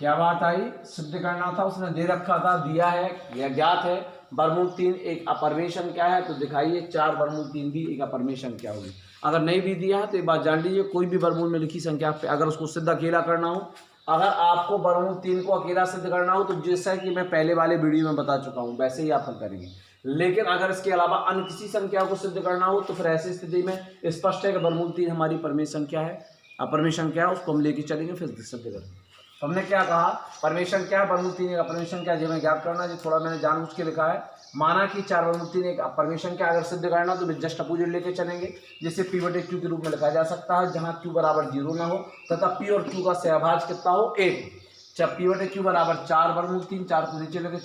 क्या बात आई? सिद्ध करना था, उसने दे रखा था, दिया है या ज्ञात है वर्गमूल 3 एक अपरिमेय संख्या है। तो दिखाइए 4 वर्गमूल 3 भी एक अपरिमेय संख्या होगी। अगर नहीं भी दिया है तो एक बात जान लीजिए, कोई भी वर्गमूल में लिखी संख्या पे अगर उसको सिद्ध अकेला करना हो, अगर आपको वर्गमूल 3 को अकेला सिद्ध करना हो तो जैसा कि मैं पहले वाले वीडियो में बता चुका हूं वैसे ही आप हल करेंगे। लेकिन अगर इसके अलावा अन्य किसी संख्या को सिद्ध करना हो तो फिर ऐसी स्थिति में स्पष्ट है कि वर्गमूल 3 हमारी परिमेय संख्या है, अपरिमेय संख्या है, उसको हम लेके चलेंगे फिर सिद्ध करेंगे। तो हमने क्या कहा, परिमेय संख्या है, वर्गमूल 3 एक अपरिमेय संख्या है, हमें ज्ञात करना है। थोड़ा मैंने जानबूझ के लिखा है, माना कि 4 वर्गमूल 3 एक अपरिमेय संख्या, अगर सिद्ध करना तो जस्ट अपोजिट लेके चलेंगे, जिसे p बटे q के रूप में लिखा जा सकता है, जहां q बराबर 0 ना हो तथा p और q का सहभाज कितना हो 1। जब p बटे q बराबर 4 वर्गमूल 3, 4 को नीचे लेके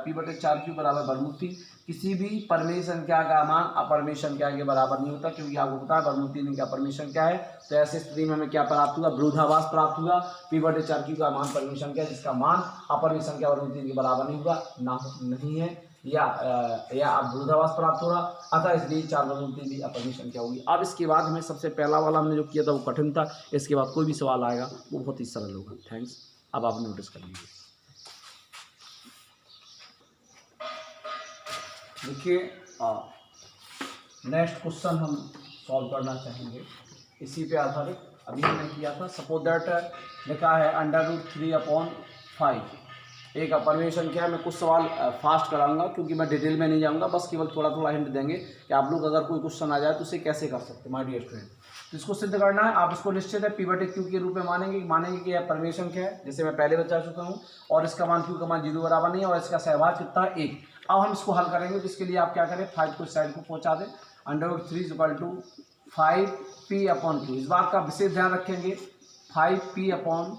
p बटे 4q बराबर वर्गमूल 3, किसी भी परिमेय संख्या का मान अपरिमेय संख्या के बराबर नहीं होता, क्योंकि आपको पता है वर्गमूल 3 की अपरिमेय संख्या है। तो ऐसी स्थिति में हमें क्या प्राप्त हुआ, विरोधाभास प्राप्त हुआ। p बटे 4q का मान परिमेय संख्या जिसका मान अपरिमेय संख्या वर्गमूल 3 के बराबर नहीं होगा, ना नहीं है, या अब विरोधाभास प्राप्त हो रहा, अतः इसलिए 4 वर्गमूल 3 भी अपरिमेय संख्या होगी। अब इसके बाद हमें सबसे पहला वाला हमने जो किया था वो कठिन था, इसके बाद कोई भी सवाल आएगा वो बहुत ही सरल होगा। थैंक्स। अब आप नोटिस कर लीजिए। देखिए नेक्स्ट क्वेश्चन हम सॉल्व करना चाहेंगे इसी पे आधारित। अभी हमने किया था, सपोज दैट लिखा है √3/5 एक अपरिमेय संख्या है। मैं कुछ सवाल फास्ट कराऊंगा क्योंकि मैं डिटेल में नहीं जाऊंगा, बस केवल थोड़ा थोड़ा हिंट देंगे कि आप लोग अगर कोई क्वेश्चन आ जाए तो उसे कैसे कर सकते हैं माय डियर स्टूडेंट। तो इसको सिद्ध करना है, आप इसको निश्चित है p बटे q के रूप में मानेंगे कि यह परिमेय संख्या है, जैसे मैं पहले बता चुका हूँ, और इसका मान q का मान 0 बराबर नहीं है, और इसका सहभाज कितना है 1। अब हम इसको हल करेंगे, तो इसके लिए आप क्या करें, 5 को साइड को पहुंचा दें, √3 = 5p/q। इस बात का विशेष ध्यान रखेंगे, 5p/q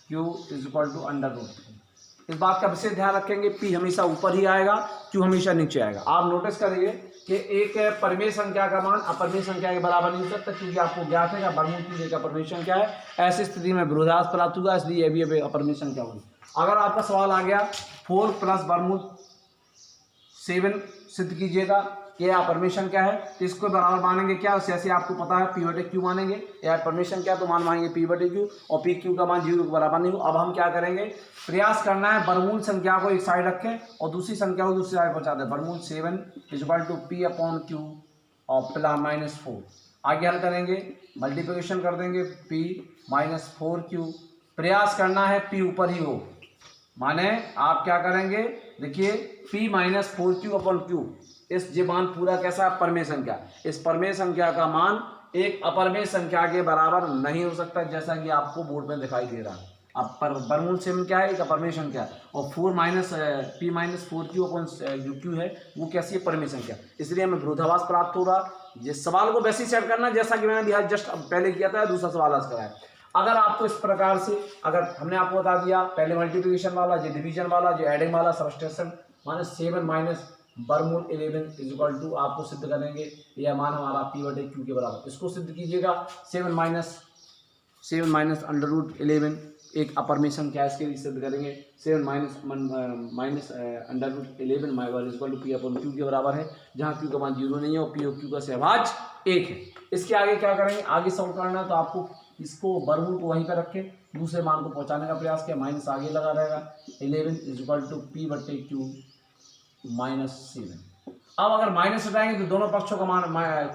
= √3। इस बात का विशेष ध्यान रखेंगे, p हमेशा ऊपर ही आएगा, q हमेशा नीचे आएगा। आप नोटिस करिए कि एक परिमेय संख्या का मान अपरिमेय संख्या के बराबर नहीं हो सकता, क्योंकि आपको ज्ञात है कि वर्गमूल 3 एक अपरिमेय संख्या है। ऐसी स्थिति में विरोधाभास प्राप्त होगा, इसलिए ये भी अपरिमेय संख्या होगी। अगर आपका सवाल आ गया 4 + वर्गमूल 7 सिद्ध कीजिएगा, यह अपरिमेय संख्या है, तो इसको बराबर मानेंगे क्या, जैसे आपको पता है p बटे q मानेंगे, यह अपरिमेय संख्या तो मान मानेंगे p बटे q, और p q का मान 0 के बराबर नहीं हो। अब हम क्या करेंगे, प्रयास करना है वर्गमूल संख्या को एक साइड रखें और दूसरी संख्या को दूसरी साइड पहुंचा दें। वर्गमूल 7 = p/q और +-4। आगे हल करेंगे, मल्टीप्लिकेशन कर देंगे, p - 4q। प्रयास करना है p ऊपर ही हो, माने आप क्या करेंगे, देखिए p - 4q/q, इस ये मान पूरा कैसा है, परिमेय संख्या। इस परिमेय संख्या का मान एक अपरिमेय संख्या के बराबर नहीं हो सकता, जैसा कि आपको बोर्ड में दिखाई दे रहा है। अब वर्गमूल 7 क्या है, एक अपरिमेय संख्या, और p - 4q जो q है वो कैसी है, परिमेय संख्या, इसलिए हमें विरोधाभास प्राप्त हो रहा। जिस सवाल को वैसे ही सेट करना जैसा कि मैंने जस्ट पहले किया था, दूसरा सवाल आज कराया। अगर आपको इस प्रकार से, अगर हमने आपको बता दिया पहले मल्टीप्लिकेशन वाला, जो डिवीजन वाला, जो एडिंग वाला, सब्सट्रैक्शन, माने 7 - वर्गमूल 11 = आपको सिद्ध करेंगे यह मान हमारा p बटे q के बराबर। इसको सिद्ध कीजिएगा, 7 - √11 एक अपरिमेय संख्या, इसके लिए सिद्ध करेंगे 7 - √11 p/q के बराबर है, जहाँ q का मान 0 नहीं है और p और q का सहभाज 1 है। इसके आगे क्या करेंगे, आगे सॉल्व करना है, तो आपको इसको वर्गमूल को वहीं पर रखें, दूसरे मान को पहुंचाने का प्रयास किया, माइनस आगे लगा रहेगा, 11 = p बटे q -7। अब अगर माइनस हटाएंगे तो दोनों पक्षों का मान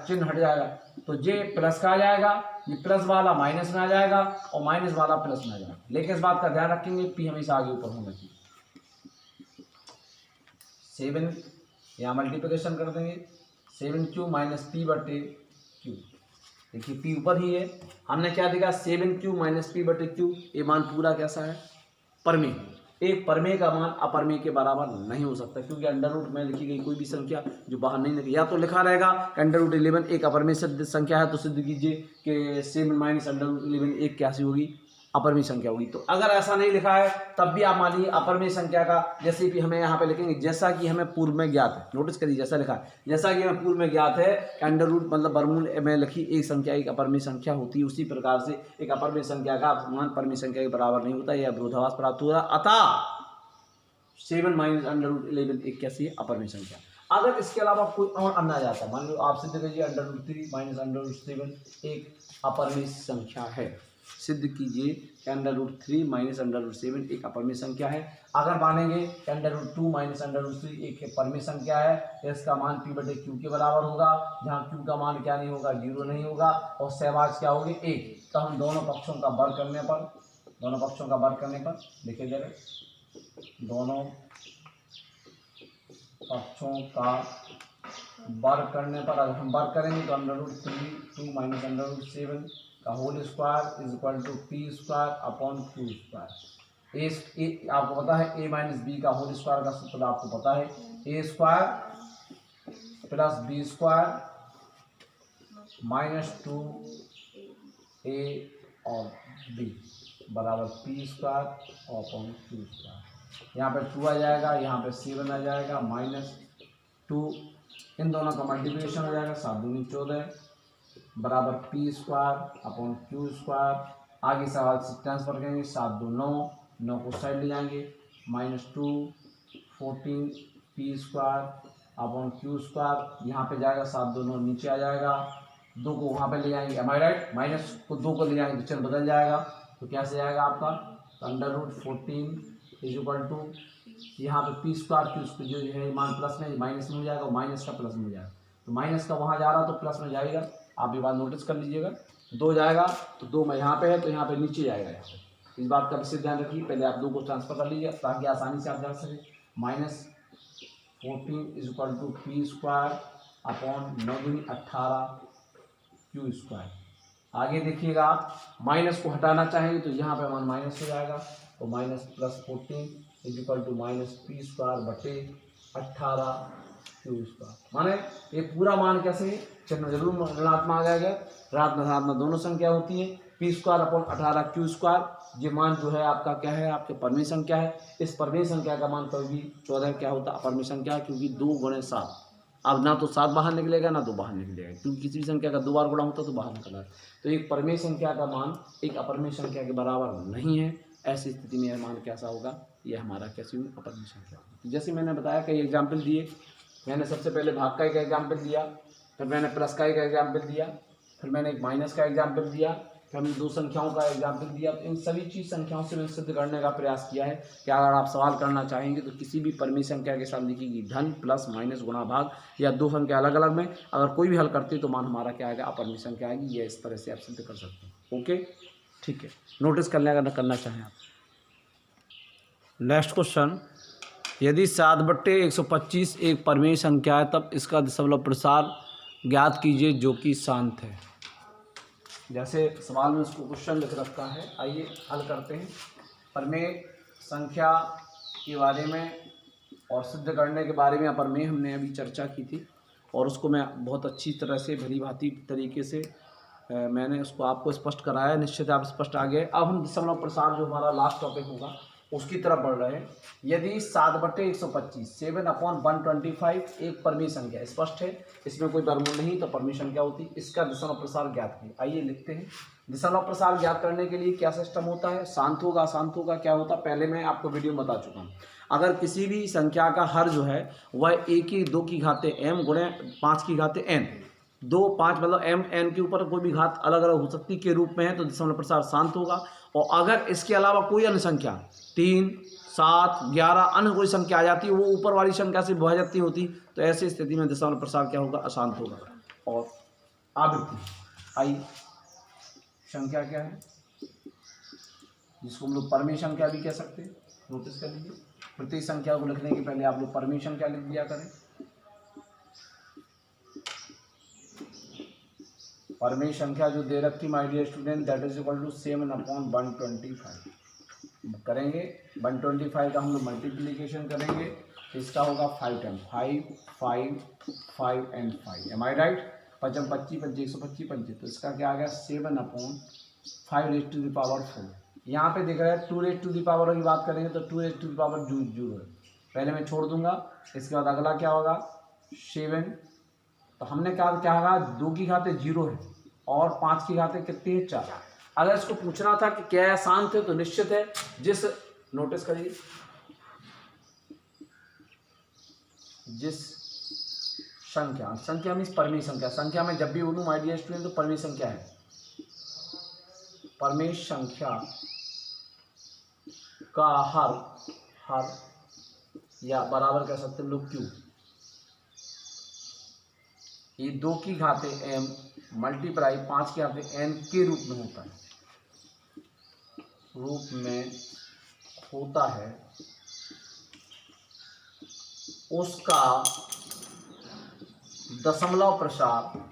चिन्ह हट जाएगा, तो ये प्लस का आ जाएगा, ये प्लस वाला माइनस में आ जाएगा और माइनस वाला प्लस में आ जाएगा। लेकिन इस बात का ध्यान रखेंगे p हमेशा आगे ऊपर होना चाहिए। 7 यहाँ मल्टीप्लिकेशन कर देंगे, 7q - p बटे q, देखिए p ऊपर ही है, हमने क्या देखा, 7q - p बटे q, ये मान पूरा कैसा है, परिमेय। एक परिमेय का मान अपरिमेय के बराबर नहीं हो सकता, क्योंकि अंडर रूट में लिखी गई कोई भी संख्या जो बाहर नहीं लिखी, या तो लिखा रहेगा √11 एक अपरिमेय संख्या है, तो सिद्ध कीजिए कि 7 - √11 एक कैसी होगी, अपरिमेय संख्या होगी। तो अगर ऐसा नहीं लिखा है तब भी आप मानिए अपरिमेय संख्या का, जैसे कि हमें यहाँ पे लिखेंगे जैसा कि हमें पूर्व में ज्ञात है, नोटिस करिए जैसा लिखा है, जैसा कि हमें पूर्व में ज्ञात है, अंडर रूट मतलब वर्गमूल में लिखी एक संख्या एक अपरिमेय संख्या होती है, उसी प्रकार से एक अपरिमेय संख्या का मान परिमेय संख्या के बराबर नहीं होता, यह विरोधाभास प्राप्त हो रहा। अतः 7 - √11 एक कैसी है, अपरिमेय संख्या। अगर इसके अलावा कोई और अन्य आ जाता है, मान लो आप सिद्ध कीजिए √3 - √7 एक अपरिमेय संख्या है, सिद्ध कीजिए √3 - √7 एक अपरिमेय संख्या है। अगर मानेंगे √2 - √3 एक परिमेय संख्या है, तो इसका मान p बटे q के बराबर होगा, जहाँ q का मान क्या नहीं होगा, 0 नहीं होगा, और सहभाज क्या होगी, 1। तो हम दोनों पक्षों का वर्ग करने पर दोनों पक्षों का वर्ग करने पर देखिए जरा, दोनों पक्षों का वर्ग करने पर अगर हम वर्ग करेंगे तो √3 2 माइनस √7 का whole square is equal to P square upon Q square. ए आपको पता है a माइनस बी का होल स्क्वायर का सूत्र आपको पता है, A square plus B square minus 2a और b बराबर P square upon Q square. यहाँ पे 2 आ जाएगा, यहाँ पे 7 आ जाएगा, माइनस 2 इन दोनों का मल्टीप्लिकेशन हो जाएगा, 7 दूनी 14 बराबर P square upon Q square. आगे सवाल से ट्रांसफर करेंगे, 7 2 9, 9 को साइड ले जाएंगे, -2 14 P square upon Q square. यहाँ पे जाएगा 7 2 9 नीचे आ जाएगा, 2 को वहाँ पे ले जाएंगे, एम आई राइट, माइनस को 2 को ले जाएंगे तो चिन्ह बदल जाएगा, तो क्या से जाएगा आपका √14 इज इक्वल टू यहाँ पे पी स्क्वायर क्यू स्क्वायर जो है मान प्लस में माइनस में हो जाएगा, माइनस का प्लस में हो जाएगा, तो माइनस का वहाँ जा रहा तो प्लस में जाएगा। आप ये बात नोटिस कर लीजिएगा, 2 जाएगा तो 2 में यहाँ पे है तो यहाँ पे नीचे जाएगा। यहाँ पे इस बात का विशेष ध्यान रखिए, पहले आप 2 को ट्रांसफर कर लीजिए ताकि आसानी से आप जान सकें। -14 is equal to P square upon 9 दूनी 18 क्यू स्क्वायर। आगे देखिएगा, माइनस को हटाना चाहेंगे तो यहाँ पे मान माइनस हो जाएगा, तो -+14 is equal to -P square बटे 18 क्यू स्क्वायर। माने ये पूरा मान कैसे चिन्ह जरूर ऋणात्मक आ जाएगा, ऋणात्मक दोनों संख्या होती है, p square upon 18 Q square. ये मान जो है आपका क्या है, आपके परमेय संख्या है। इस परमेय संख्या का मान कभी 14 क्या होता है, अपरमेय संख्या, क्योंकि 2 × 7 अब ना तो 7 बाहर निकलेगा ना 2 बाहर निकलेगा, क्योंकि किसी भी संख्या का 2 बार गुणा होता तो बाहर निकला है। तो एक परमेय संख्या का मान एक अपरमेय संख्या के बराबर नहीं है। ऐसी स्थिति में यह मान कैसा होगा, यह हमारा कैसी अपरमेय संख्या होगी। जैसे मैंने बताया कई एग्जाम्पल दिए, मैंने सबसे पहले भाग का एक एग्जाम्पल दिया, फिर मैंने प्लस का एक एग्जाम्पल दिया, फिर मैंने एक माइनस का एग्जाम्पल दिया, फिर हमने 2 संख्याओं का एग्जाम्पल दिया। तो इन सभी चीज़ संख्याओं से मैंने सिद्ध करने का प्रयास किया है कि अगर आप सवाल करना चाहेंगे तो किसी भी परमेय संख्या के साथ लिखिएगी धन प्लस माइनस गुणा भाग, या 2 संख्या अलग अलग में अगर कोई भी हल करते तो मान हमारा क्या आएगा, अपरमेय संख्या आएगी। ये इस तरह से आप सिद्ध कर सकते हैं। ओके, ठीक है, नोटिस करना चाहें आप। नेक्स्ट क्वेश्चन, यदि 7/125 एक परमेय संख्या है तब इसका दशमलव प्रसार ज्ञात कीजिए जो कि शांत है। जैसे सवाल में उसको क्वेश्चन लिख रखा है, आइए हल करते हैं। परमेय संख्या के बारे में और सिद्ध करने के बारे में अपरमेय हमने अभी चर्चा की थी और उसको मैं बहुत अच्छी तरह से भली भांति तरीके से मैंने उसको आपको स्पष्ट कराया। निश्चित आप स्पष्ट आ गए। अब हम दशमलव प्रसार जो हमारा लास्ट टॉपिक होगा उसकी तरफ बढ़ रहे हैं। यदि 7/125 7/125 एक परमेय संख्या, स्पष्ट है, इसमें कोई वर्गमूल नहीं तो परमेय संख्या होती, इसका दशमलव प्रसार ज्ञात कीजिए। आइए लिखते हैं। दशमलव प्रसार ज्ञात करने के लिए क्या सिस्टम होता है, शांत होगा, अशांत होगा, क्या होता है, पहले मैं आपको वीडियो में बता चुका हूँ। अगर किसी भी संख्या का हर जो है वह 1 की 2 की घाते m गुणे 5 की घाते n, 2 5 मतलब m n के ऊपर कोई भी घात अलग अलग हो सकती के रूप में है तो दशमलव प्रसार शांत होगा। और अगर इसके अलावा कोई अन्य संख्या 3 7 11 अन्य कोई संख्या आ जाती है, वो ऊपर वाली संख्या से विभाज्य होती, तो ऐसी स्थिति में दशमलव प्रसार क्या होगा, अशांत होगा। और आवृत्ति आई संख्या क्या है, जिसको हम लोग परमेय संख्या भी कह सकते हैं, नोटिस कर लीजिए। प्रत्येक संख्या को लिखने के पहले आप लोग परमेय संख्या लिख दिया करें। परमेय संख्या जो दे रखी my dear student, that is equal to 7/125 करेंगे। 125 का हम लोग मल्टीप्लीकेशन करेंगे, इसका होगा 5 time 5 5 5 and 5, am I right. 5 25 125 25, तो इसका क्या आ गया 7/5⁴। यहाँ पे देख रहे हैं 2⁴ की बात करेंगे तो 2⁴ है, पहले मैं छोड़ दूंगा, इसके बाद अगला क्या होगा 7। तो हमने क्या होगा 2 की घाते 0 है और 5 की घाते कितनी है 4। अगर इसको पूछना था कि क्या है शांत है तो निश्चित है, जिस नोटिस करिए जिस संख्या में परमेय संख्या में जब भी बोलूं माय डियर स्टूडेंट तो परमेय संख्या है, परमेय संख्या का हर या बराबर कह सकते हैं लोग क्यू, ये 2 की घाते m मल्टीप्लाई 5 की घाते n के रूप में होता है। रूप में होता है उसका दशमलव प्रसार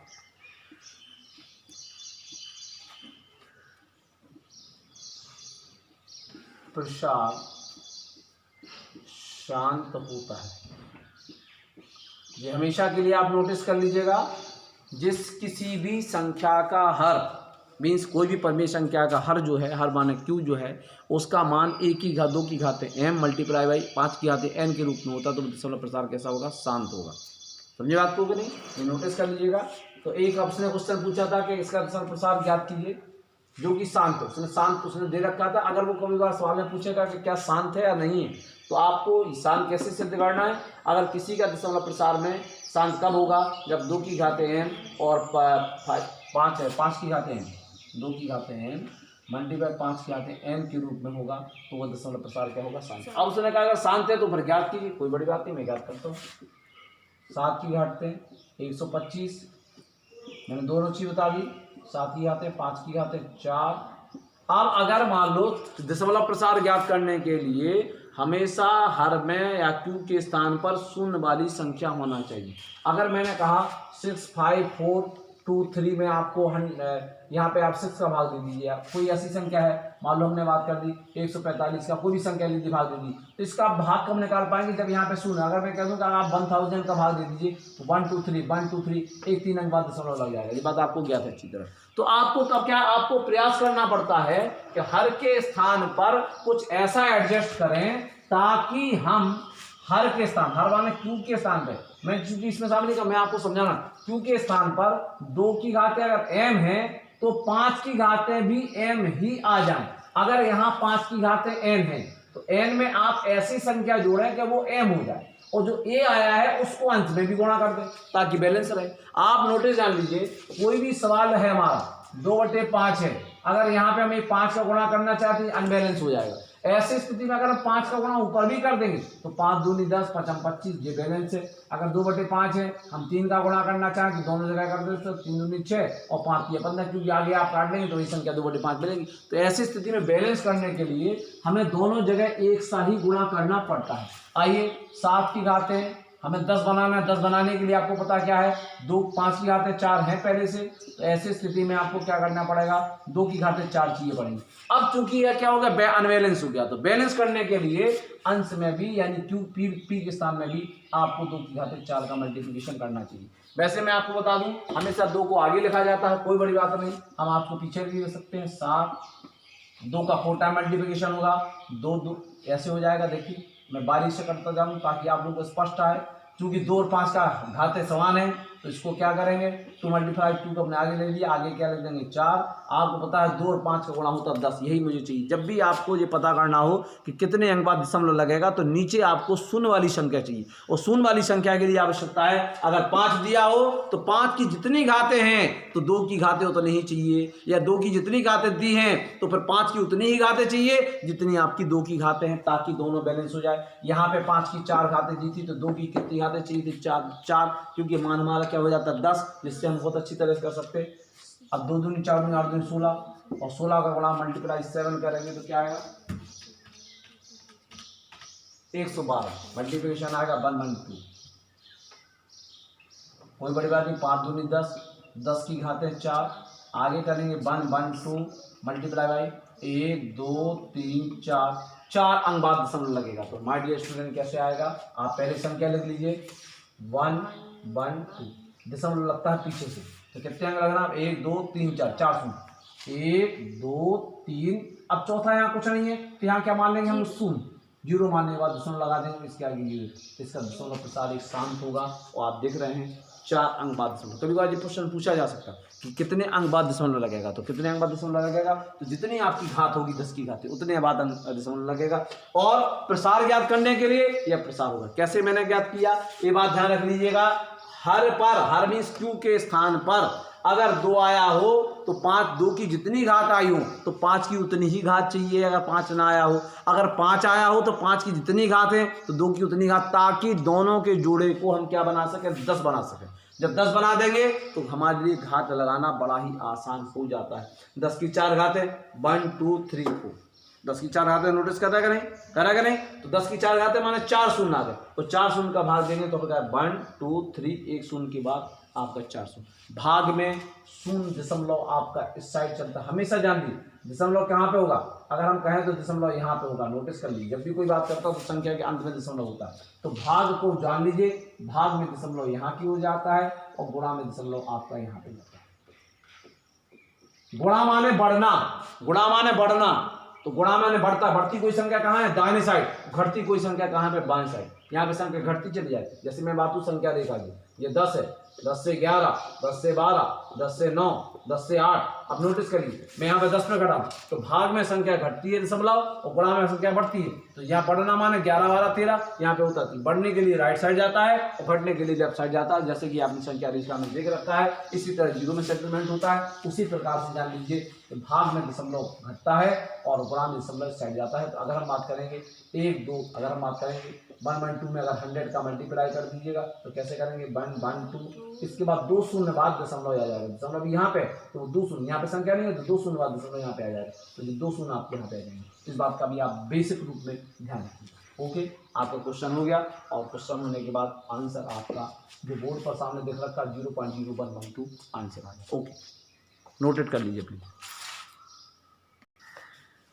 शांत होता है। ये हमेशा के लिए आप नोटिस कर लीजिएगा, जिस किसी भी संख्या का हर मीन्स कोई भी परमेय संख्या का हर जो है, हर माने क्यू जो है, उसका मान एक की घात 2 की घात m मल्टीप्लाई बाई 5 की घात n के रूप में होता, तो दशमलव प्रसार कैसा होगा? शांत होगा। समझे बात को कि नहीं? ये नोटिस कर लीजिएगा। तो एक आपने क्वेश्चन पूछा था कि इसका दशमलव प्रसार ज्ञात कीजिए जो कि शांत हो। उसने शांत उसने दे रखा था। अगर वो कभी बार सवाल में पूछेगा कि क्या शांत है या नहीं है, तो आपको शांत कैसे सिद्ध करना है? अगर किसी का दशमलव प्रसार में शांत कब होगा? जब 2 की घात m और 5 है, 5 की घात m, 2 की घात m मल्टीप्लाई 5 की घात n के रूप में होगा, तो वह दशमलव प्रसार क्या होगा? शांत। अब उसने कहा अगर शांत है तो फिर ज्ञात कीजिए। कोई बड़ी बात नहीं, मैं ज्ञात करता हूँ। 7 की घात 125, मैंने दोनों चीज बता दी। 7 की घात 5 की घात 4। अब अगर मान लो दशमलव प्रसार ज्ञात करने के लिए हमेशा हर में या क्यू के स्थान पर शून्य वाली संख्या होना चाहिए। अगर मैंने कहा 6, 5, 4, 2, 3 में आपको यहाँ पे आप 6 का भाग दे दीजिए। कोई ऐसी संख्या है, मान लो हमने बात कर दी 145 का, कोई भी संख्या लीजिए, भाग दे दी, तो इसका भाग कब निकाल पाएंगे? जब यहाँ पे शून्य। अगर मैं कह दूँ कि आप 1000 का भाग दे दीजिए, तो 1 2 3 1 2 3 एक 3 अंक बाद दशमलव लग जाएगा। ये बात आपको ज्ञात है अच्छी तरह। तो आपको तब क्या, आपको प्रयास करना पड़ता है कि हर के स्थान पर कुछ ऐसा एडजस्ट करें ताकि हम हर के स्थान, हर माने क्यू के स्थान पे, मैं चूंकि इसमें शामिल नहीं कर, मैं आपको समझाना, क्यू के स्थान पर 2 की घातें अगर m है तो 5 की घातें भी m ही आ जाएं। अगर यहाँ 5 की घातें n है तो n में आप ऐसी संख्या जोड़ें कि वो m हो जाए, और जो a आया है उसको अंश में भी गुणा कर दें ताकि बैलेंस रहे। आप नोटिस जान लीजिए, कोई भी सवाल है हमारा 2/5 है, अगर यहाँ पे हमें 5 का गुणा करना चाहते हैं, अनबैलेंस हो जाएगा। ऐसी स्थिति में अगर हम 5 का गुणा ऊपर भी कर देंगे तो 5 दूनी 10, 5 25, ये बैलेंस है। अगर 2/5 है, हम 3 का गुणा करना चाहें तो दोनों जगह कर देते, तो 3 दूनी 6 और 5 की 15, क्योंकि आगे आप काट लेंगे तो ये संख्या 2/5 मिलेगी। तो ऐसी स्थिति में बैलेंस करने के लिए हमें दोनों जगह एक सा ही गुणा करना पड़ता है। आइए 7 की घातें हमें 10 बनाना है। 10 बनाने के लिए आपको पता क्या है, 2 5 की घातें 4 है पहले से, तो ऐसी स्थिति में आपको क्या करना पड़ेगा? 2 की घातें 4 चाहिए पड़ेंगी। अब चूंकि यह क्या हो गया, अनबैलेंस हो गया, तो बैलेंस करने के लिए अंश में भी यानी क्यू पी के स्थान में भी आपको 2 की घातें 4 का मल्टीप्लिकेशन करना चाहिए। वैसे मैं आपको बता दूं, हमेशा 2 को आगे लिखा जाता है, कोई बड़ी बात नहीं, हम आपको पीछे भी लिख सकते हैं। 7 2 का 4 टाइम मल्टीप्लिकेशन होगा, 2 2 ऐसे हो जाएगा। देखिए मैं बारीक से करता जाऊं ताकि आप लोगों को स्पष्ट आए। क्योंकि 2 और 5 का घातें समान है, तो इसको क्या करेंगे, 2 मल्टीप्लाई 2 को अपने आगे ले लिया, आगे क्या लिख देंगे 4। आपको पता है 2 और 5 का गुणा होता है 10, यही मुझे चाहिए। जब भी आपको ये पता करना हो कि कितने अंक बाद दशमलव लगेगा, तो नीचे आपको शून्य वाली संख्या चाहिए, और शून्य वाली संख्या के लिए आवश्यकता है, अगर 5 दिया हो तो 5 की जितनी घातें हैं तो 2 की घातें उतनी ही चाहिए, या 2 की जितनी घातें दी हैं तो फिर 5 की उतनी ही घातें चाहिए जितनी आपकी 2 की घातें हैं, ताकि दोनों बैलेंस हो जाए। यहाँ पे 5 की 4 घातें दी थी तो 2 की कितनी घातें चाहिए थी? 4, क्योंकि मान हमारा क्या हो जाता है 10, जिससे हम बहुत अच्छी तरह से कर सकते हैं। अब 2 दूनी 4 दूनी 8 दूनी 16, और 16 का गुणा मल्टीप्लाई 7 करेंगे तो क्या आएगा? 112 मल्टीप्लिकेशन आएगा 112। कोई बड़ी बात नहीं, 5 दूनी 10, 10 की घातें 4, आगे करेंगे 1 1 2 मल्टीप्लाई बाई 1 2 3 4, 4 अंक बाद दशमलव लगेगा। तो माय डियर स्टूडेंट कैसे आएगा? आप पहले संख्या लिख लीजिए 1 1 2, दशमलव लगता है पीछे से, तो कितने अंक लगना? 1 2 3 4, 4 शून्य, 1 2 3। अब चौथा यहाँ कुछ नहीं है, तो यहाँ क्या मान लेंगे हम? शून्य, 0 मानने के बाद दशमलव लगा देंगे, इसके आगे 0। इसका दशमलव प्रसार एक शांत होगा, और आप देख रहे हैं 4 अंक बाद दशमलव। कभी बार ये क्वेश्चन पूछा जा सकता है कि कितने अंक बाद दशमलव लगेगा, तो कितने अंक बाद दशमलव लगेगा? तो जितनी आपकी घात होगी 10 की घात उतने बाद दशमलव लगेगा। और प्रसार ज्ञात करने के लिए यह प्रसार होगा। कैसे मैंने ज्ञात किया, ये बात ध्यान रख लीजिएगा। हर पर, हर मीन्स क्यू के स्थान पर अगर 2 आया हो तो 5, 2 की जितनी घात आई हो तो 5 की उतनी ही घात चाहिए। अगर 5 ना आया हो, अगर 5 आया हो तो 5 की जितनी घात है तो 2 की उतनी घात, ताकि दोनों के जोड़े को हम क्या बना सकें? 10 बना सकें। जब 10 बना देंगे तो हमारे लिए घात लगाना बड़ा ही आसान हो जाता है। 10 की 4 घातें 1 2 3 4, 10 की 4 घातें नोटिस कर रहा है कि नहीं? तो 10 की 4 घातें माने 4 शून्य आ गए, तो 4 शून्य का भाग देंगे तो होगा 1 2 3, एक शून्य के बाद आपका 4 शून्य। भाग में शून्य दशमलव आपका इस साइड चलता है, हमेशा जान लीजिए दशमलव कहाँ पे होगा, अगर हम कहें तो दशमलव यहाँ पे होगा। नोटिस कर लीजिए, जब भी कोई बात करता है तो संख्या के अंत में दशमलव होता है, तो भाग को जान लीजिए, भाग में दशमलव यहाँ की हो जाता है और गुणा में दशमलव आपका यहाँ पे जाता है। गुणा माने बढ़ना, गुणा माने बढ़ना, तो गुणा माने बढ़ता, बढ़ती कोई संख्या कहाँ है, दाहिने साइड, घटती कोई संख्या कहाँ पे, बाएं साइड। यहाँ पे संख्या घटती चली जाती, जैसे मैं बातू संख्या देखा ये 10 है, 10 से 11, 10 से 12, 10 से 9, 10 से 8। अब नोटिस करिए मैं यहाँ पे 10 में घटा, तो भाग में संख्या घटती है दशमलव और गुणा में संख्या बढ़ती है, तो यहाँ बढ़ना माने 11 12 13, यहाँ पे होता है बढ़ने के लिए राइट साइड जाता है और घटने के लिए लेफ्ट साइड जाता है, जैसे कि आपने संख्या रेखा में देख रखा है। इसी तरह जीरो में सेटलमेंट होता है, उसी प्रकार से जान लीजिए कि भाग में दशमलव घटता है और गुणा में दशमलव साइड जाता है। तो अगर हम बात करेंगे 1 2, अगर हम बात करेंगे 1 1 2 में अगर 100 का मल्टीप्लाई कर दीजिएगा तो कैसे करेंगे 1 1 2, इसके बाद 2 शून्य बाद दशमलव आ जाएगा, दशमलव यहाँ पे तो 2 शून्य, यहाँ पे संख्या नहीं है तो 2 शून्य बाद दशमलव यहाँ पे आ जाएगा, तो ये 2 शून्य आपके यहाँ पे आ जाएंगे। इस बात का भी आप बेसिक रूप में ध्यान रखिए। ओके, आपका क्वेश्चन हो गया और क्वेश्चन होने के बाद आंसर आपका जो बोर्ड पर सामने दिख रखा 0.0112 आंसर आ जाए। ओके, नोटेड कर लीजिए प्लीज।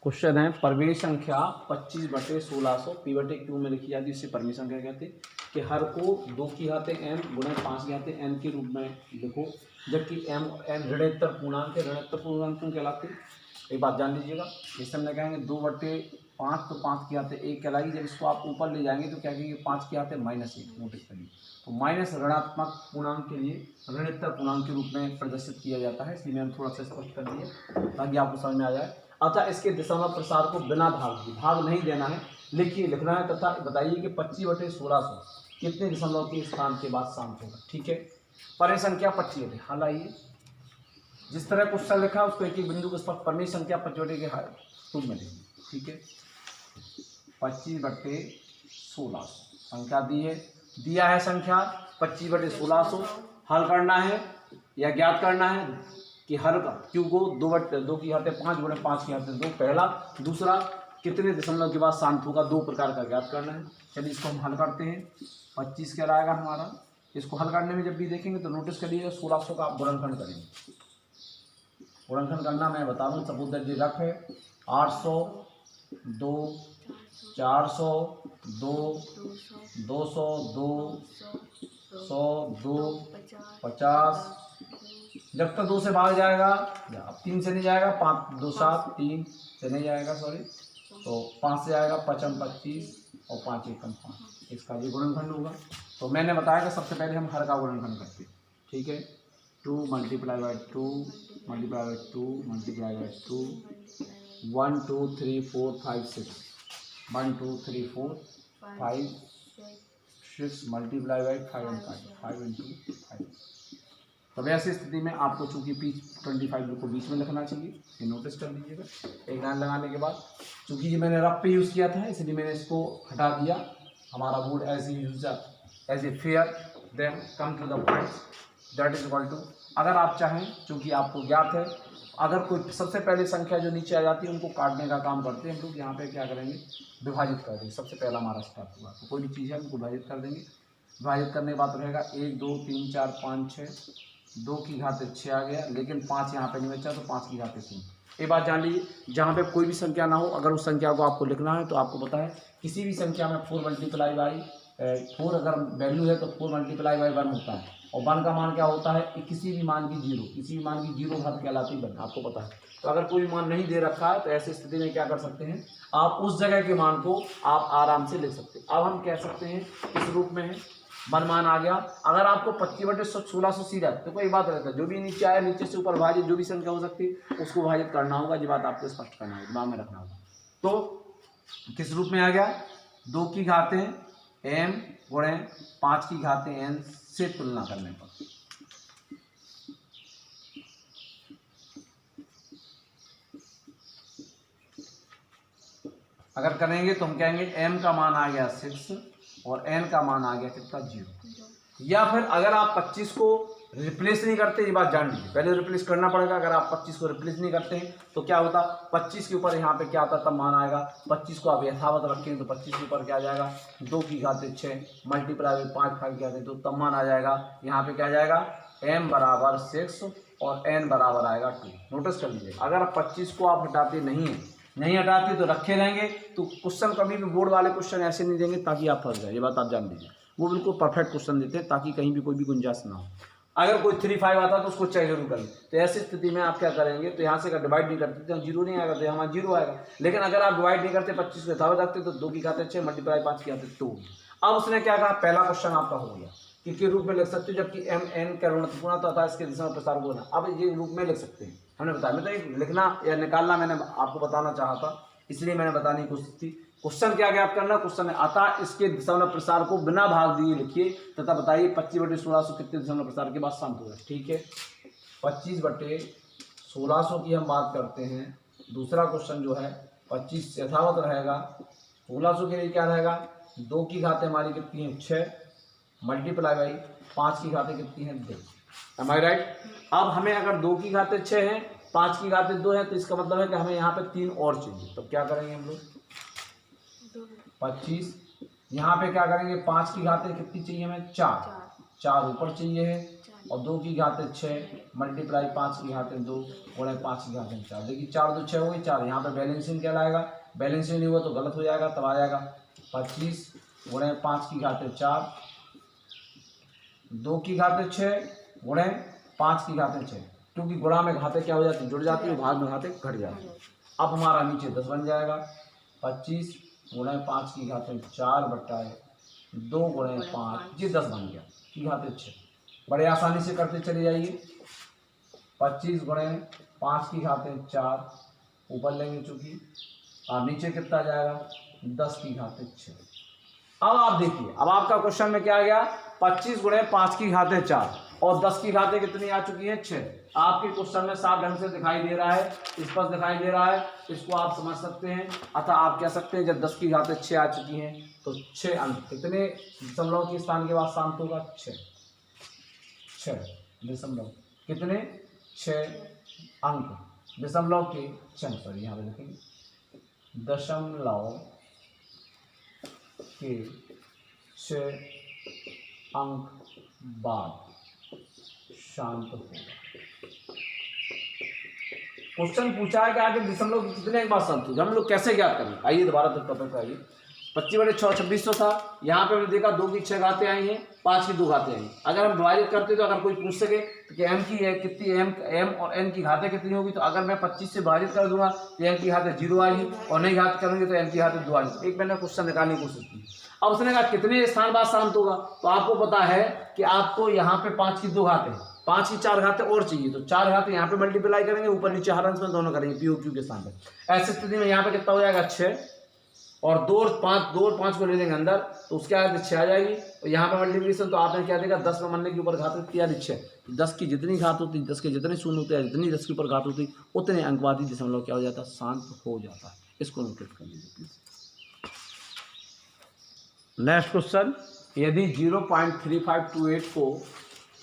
क्वेश्चन है परमेय संख्या 25/1600 p/q में लिखी जाती है, इससे परमेय संख्या कहते हैं कि हर को 2 की घातें n गुणा 5 की घातें n के रूप में लिखो, जबकि m n ऋणोत्तर पूर्णांक है, ऋणोत्तर पूर्णांक क्यों कहलाते हैं, एक बात जान लीजिएगा। जैसे हमने कहेंगे 2/5 तो 5 की घातें 1 कहलाएगी, जब इसको आप ऊपर ले जाएंगे तो क्या कहेंगे 5 की घातें -1। नोटिस करिए, तो माइनस ऋणात्मक पूर्णांक के लिए ऋणोत्तर पूर्णांक के रूप में प्रदर्शित किया जाता है, इसलिए मैंने थोड़ा सा स्पष्ट कर दिया ताकि आपको समझ में आ जाए। अतः इसके दशमलव प्रसार को बिना भाग नहीं देना है, लिखिए लिखना है तथा बताइए कि 25/1600 कितने दशमलव के स्थान के बाद शांत होगा। ठीक है, परमेय संख्या 25 है, हल आइए जिस तरह क्वेश्चन लिखा है उसको एक एक बिंदु के स्पर्श परमेय संख्या 25 के रूप में लिखिए। ठीक है, 25/1600 संख्या दी है, दिया है संख्या 25/1600, हल करना है या ज्ञात करना है कि हर का क्यू को 2 की घातें 5 गुणे 5 की घातें 2 पहला, दूसरा कितने दशमलव के बाद शांत होगा, 2 प्रकार का ज्ञात करना है। चलिए इसको हम हल करते हैं। 25 कहलाएगा हमारा, इसको हल करने में जब भी देखेंगे तो नोटिस करिएगा 1600 का आप गुणनखंड करेंगे। गुणनखंड करना मैं बता दूँ, सबूत दर्ज रख है 800 2 400 2 200 2 100 2 50, जब तक 2 से भाग जाएगा, अब 3 से नहीं जाएगा, 5 2 7 3 से नहीं जाएगा, सॉरी, तो 5 से आएगा 55 25 और 5 1 5, इसका ये गुणनखंड होगा। तो मैंने बताया कि सबसे पहले हम हर का गुणनखंड करते हैं। ठीक है, 2 × 2 × 2 × 2 1 2 3 4 5 6 1 2 3 4 5 6 × 5 and 5 × 5। तब ऐसी स्थिति में आपको चूंकि 25 को बीच में लिखना चाहिए, ये नोटिस कर लीजिएगा। एक लाइन लगाने के बाद चूंकि ये मैंने रफ पे यूज़ किया था इसलिए मैंने इसको हटा दिया। हमारा board as a fair then come to the point that is equal to, अगर आप चाहें चूंकि आपको ज्ञात है, अगर कोई सबसे पहले संख्या जो नीचे आ जाती है उनको काटने का काम करते हैं हम लोग। यहाँ पे क्या करेंगे, विभाजित कर देंगे। सबसे पहला हमारा स्टार्ट हुआ तो कोई भी चीज़ है उनको विभाजित कर देंगे। विभाजित करने के बाद रहेगा 1 2 3 4 5 6, 2 की घातें 6 आ गया, लेकिन 5 यहाँ पे नहीं बचा तो 5 की घातें 0। ये बात जान लीजिए, जहाँ पे कोई भी संख्या ना हो, अगर उस संख्या को आपको लिखना है तो आपको पता है किसी भी संख्या में 4 × 4 अगर वैल्यू है तो 4 × 1 होता है, और 1 का मान क्या होता है, किसी भी मान की 0, किसी भी मान की 0 घात कहलाती है 1, आपको पता है। तो अगर कोई मान नहीं दे रखा है तो ऐसी स्थिति में क्या कर सकते हैं, आप उस जगह के मान को आप आराम से लिख सकते हैं। अब हम कह सकते हैं इस रूप में है, 1 मान आ गया। अगर आपको 25/1600 सीधा, तो कोई बात रहता है जो भी नीचे आया नीचे से ऊपर भाजित जो भी संख्या हो सकती है उसको भाजित करना होगा। ये बात आपको स्पष्ट करना होगा, दिमाग में रखना होगा। तो किस रूप में आ गया, 2 की घातें m गुणे 5 की घातें n से तुलना करने पर। अगर करेंगे तो हम कहेंगे m का मान आ गया 6 और n का मान आ गया कितना 0। या फिर अगर आप 25 को रिप्लेस नहीं करते, ये बात जान लीजिए, पहले रिप्लेस करना पड़ेगा। अगर आप 25 को रिप्लेस नहीं करते हैं तो क्या होता, 25 के ऊपर यहाँ पे क्या आता तब मान आएगा। 25 को आप यथावत रखें तो 25 के ऊपर क्या आ जाएगा 2 की घात 6 मल्टीप्लाई 5 5 की घात 2 तब मान आ जाएगा। यहाँ पे क्या आ जाएगा m बराबर 6 और n बराबर आएगा 2। नोटिस कर लीजिए, अगर 25 को आप हटाते नहीं हटाते तो रखे रहेंगे तो क्वेश्चन कभी भी बोर्ड वाले क्वेश्चन ऐसे नहीं देंगे ताकि आप फंस जाए, ये बात आप जान लीजिए। वो बिल्कुल परफेक्ट क्वेश्चन देते हैं ताकि कहीं भी कोई भी गुंजाइश ना हो। अगर कोई 3 5 आता तो उसको चेक जरूर करें। तो ऐसी स्थिति में आप क्या करेंगे, तो यहाँ से अगर डिवाइड नहीं करते तो जीरो नहीं आएगा, तो यहाँ 0 आएगा। लेकिन अगर आप डिवाइड नहीं करते 25 को यथावत रखते तो 2 की घात 6 मल्टीप्लाई 5 की घात 2। अब उसने क्या कहा, पहला क्वेश्चन आपका हो गया कि के रूप में लिख सकते हो, जबकि m n का ऋणात्मक तो आता है इसके दिशा में प्रसार होना। अब ये रूप में लिख सकते हैं, हमने बताया। मैं तो ये लिखना या निकालना मैंने आपको बताना चाहा था, इसलिए मैंने बताने की कोशिश की। क्वेश्चन क्या ज्ञात करना, क्वेश्चन में आता इसके दशमलव प्रसार को बिना भाग दिए लिखिए तथा बताइए 25/1600 कितने दशमलव प्रसार के बाद शांत होगा। ठीक है, 25/1600 की हम बात करते हैं। दूसरा क्वेश्चन जो है 25 यथावत रहेगा, 1600 के लिए क्या रहेगा 2 की घातें हमारी कितनी है 6 मल्टीप्लाई बाई 5 की घातें कितनी है 2। M I right. अब हमें अगर 2 की घातें 6 हैं 5 की घातें 2 है तो इसका मतलब है कि हमें यहाँ पे 3 और चाहिए। तो क्या करेंगे हम लोग 25 यहाँ पे क्या करेंगे 5 की घातें कितनी चाहिए हमें 4 ऊपर चाहिए है और 2 की घातें 6 मल्टीप्लाई 5 की घातें 2 गुणे 5 की घातें 4। देखिए 4 2 6 हो गई 4। यहाँ पे बैलेंसिंग क्या लाएगा, बैलेंसिंग नहीं हुआ तो गलत हो जाएगा, तब आ जाएगा 25 गुणे 5 की घातें 4 2 की घातें 6 गुणे 5 की घातें 6, क्योंकि गुणा में घातें क्या हो जाती जुड़ जाती है, भाग में घातें घट जाती है। अब हमारा नीचे 10 बन जाएगा 25 गुणे 5 की घातें 4 बट्टा 2 गुणे 5 ये 10 बन गया की घातें 6। बड़े आसानी से करते चले जाइए। 25 गुणे 5 की घातें 4 ऊपर लेंगे चूंकि, और नीचे कितना आ जाएगा 10 की घातें 6। अब आप देखिए, अब आपका क्वेश्चन में क्या आ गया 25 गुणे 5 की घातें 4 और 10 की घातें कितनी आ चुकी हैं 6। आपके क्वेश्चन में साफ ढंग से दिखाई दे रहा है, स्पष्ट दिखाई दे रहा है, इसको आप समझ सकते हैं। अतः आप कह सकते हैं जब 10 की घातें 6 आ चुकी हैं तो 6 अंक कितने दशमलव के स्थान के बाद शांत होगा 6 दशमलव कितने 6 अंक दशमलव के सॉरी यहाँ पे देखेंगे दशमलव के 6 अंक बाद शांत होगा। क्वेश्चन पूछा है कि आगे दशमलव के कितने अंक बाद शांत होगा, हम लोग कैसे ज्ञात करें। आइए दोबारा तक टॉपिक आइए। 25/6 2600 था, यहाँ पे हमने देखा 2 की 6 घातें आई हैं 5 की 2 घातें आई। अगर हम डिवाइड करते तो अगर कोई पूछ सके तो कि m की है कितनी m और n की घातें कितनी होगी, तो अगर मैं 25 से विभाजित कर दूंगा तो m की घातें 0 आएगी और नहीं घात करेंगे तो m की घातें 2 आएगी। एक मैंने क्वेश्चन निकालने की कोशिश की। अब उसने कहा कितने स्थान बाद शांत होगा, तो आपको पता है कि आपको यहाँ पे 5 की 2 घातें 5 की 4 घातें और चाहिए, तो 4 घातें यहाँ पे मल्टीप्लाई करेंगे, ऊपर नीचे हर अंश में दोनों करेंगे पी क्यू के स्थान पर। ऐसी स्थिति में यहाँ पे कितना हो जाएगा 6 और 2 और 5 को ले लेंगे अंदर तो उसके आगे 6 आ जाएगी और यहाँ पे मल्टीप्लिकेशन तो आपने क्या देखा 10 में मरने के ऊपर घात कितनी आ रही 6। 10 की जितनी घात होती 10 के जितने शून्य होते हैं जितनी 10 के ऊपर घात होती उतने अंकवादी दशमलव क्या हो जाता है शांत हो जाता है। इसको नोट कर लीजिए प्लीज। नेक्स्ट क्वेश्चन, यदि 0.3528 को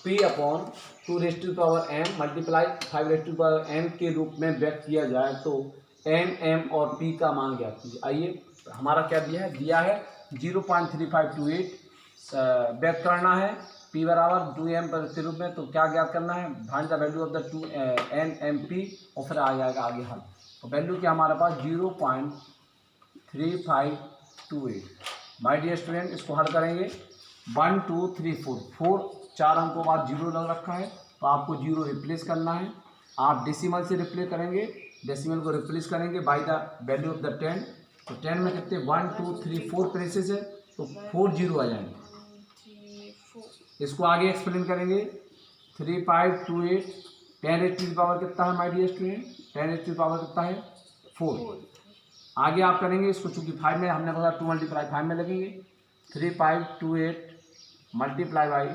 p/2m मल्टीप्लाई 5m के रूप में व्यक्त किया जाए तो m और p का मान ज्ञात कीजिए। आइए हमारा क्या दिया है 0.3528 व्यक्त करना है p बराबर 2m के रूप में, तो क्या ज्ञात करना है find the value of the 2nmp और फिर आ जाएगा आगे हल। तो वैल्यू क्या हमारे पास 0.3528। माय डियर स्टूडेंट इसको हल करेंगे 1 2 3 4 4 अंकों बाद 0 लग रखा है तो आपको 0 रिप्लेस करना है। आप डेसिमल से रिप्लेस करेंगे, डेसिमल को रिप्लेस करेंगे by the value of the 10। तो 10 में कितने 1 2 3 4 प्लेसेस है तो 4 0 आ जाएंगे। इसको आगे एक्सप्लेन करेंगे 3528 10 की पावर कितना है माय डियर स्टूडेंट 10 की पावर कितना है 4। आगे आप करेंगे इसको चूंकि 5 में हमने बताया 2 मल्टीप्लाई 5 में लगेंगे 3528 मल्टीप्लाई बाई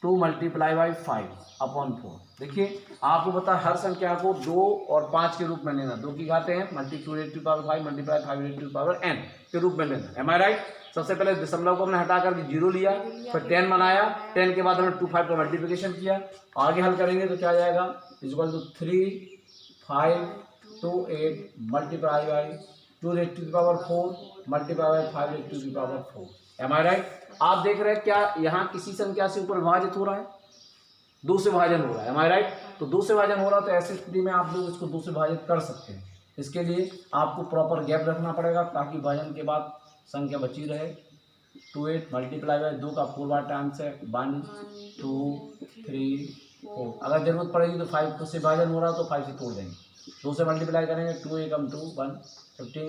2 मल्टीप्लाई बाई 5/4। देखिए आपको पता है हर संख्या को 2 और 5 के रूप में लेना, 2 की घातें हैं multiply 5 multiply 5 to power n के रूप में लेना। Am I right. सबसे पहले दशमलव को हमने हटा कर 0 लिया, फिर 10 बनाया, 10 के बाद हमने 2 5 का मल्टीप्लिकेशन किया। आगे हल करेंगे तो क्या आ जाएगा, equal to 3 5 2 8 multiply by 2 raise to the power 4 multiply by 5 raise to the power 4। Am I right? आप देख रहे हैं क्या यहाँ किसी संख्या से ऊपर विभाजित हो रहा है, 2 से विभाजन हो रहा है। M I right? तो 2 से विभाजन हो रहा है, तो ऐसी स्थिति में आप लोग इसको 2 से विभाजित कर सकते हैं। इसके लिए आपको प्रॉपर गैप रखना पड़ेगा ताकि विभाजन के बाद संख्या बची रहे। 2 8 मल्टीप्लाई बाई 2 का 4 बार टाइम्स है 1 2 3 4। अगर जरूरत पड़ेगी तो 5 से विभाजन हो रहा है तो 5 से तोड़ देंगे, 2 से मल्टीप्लाई करेंगे, 2 एकम 2 1 15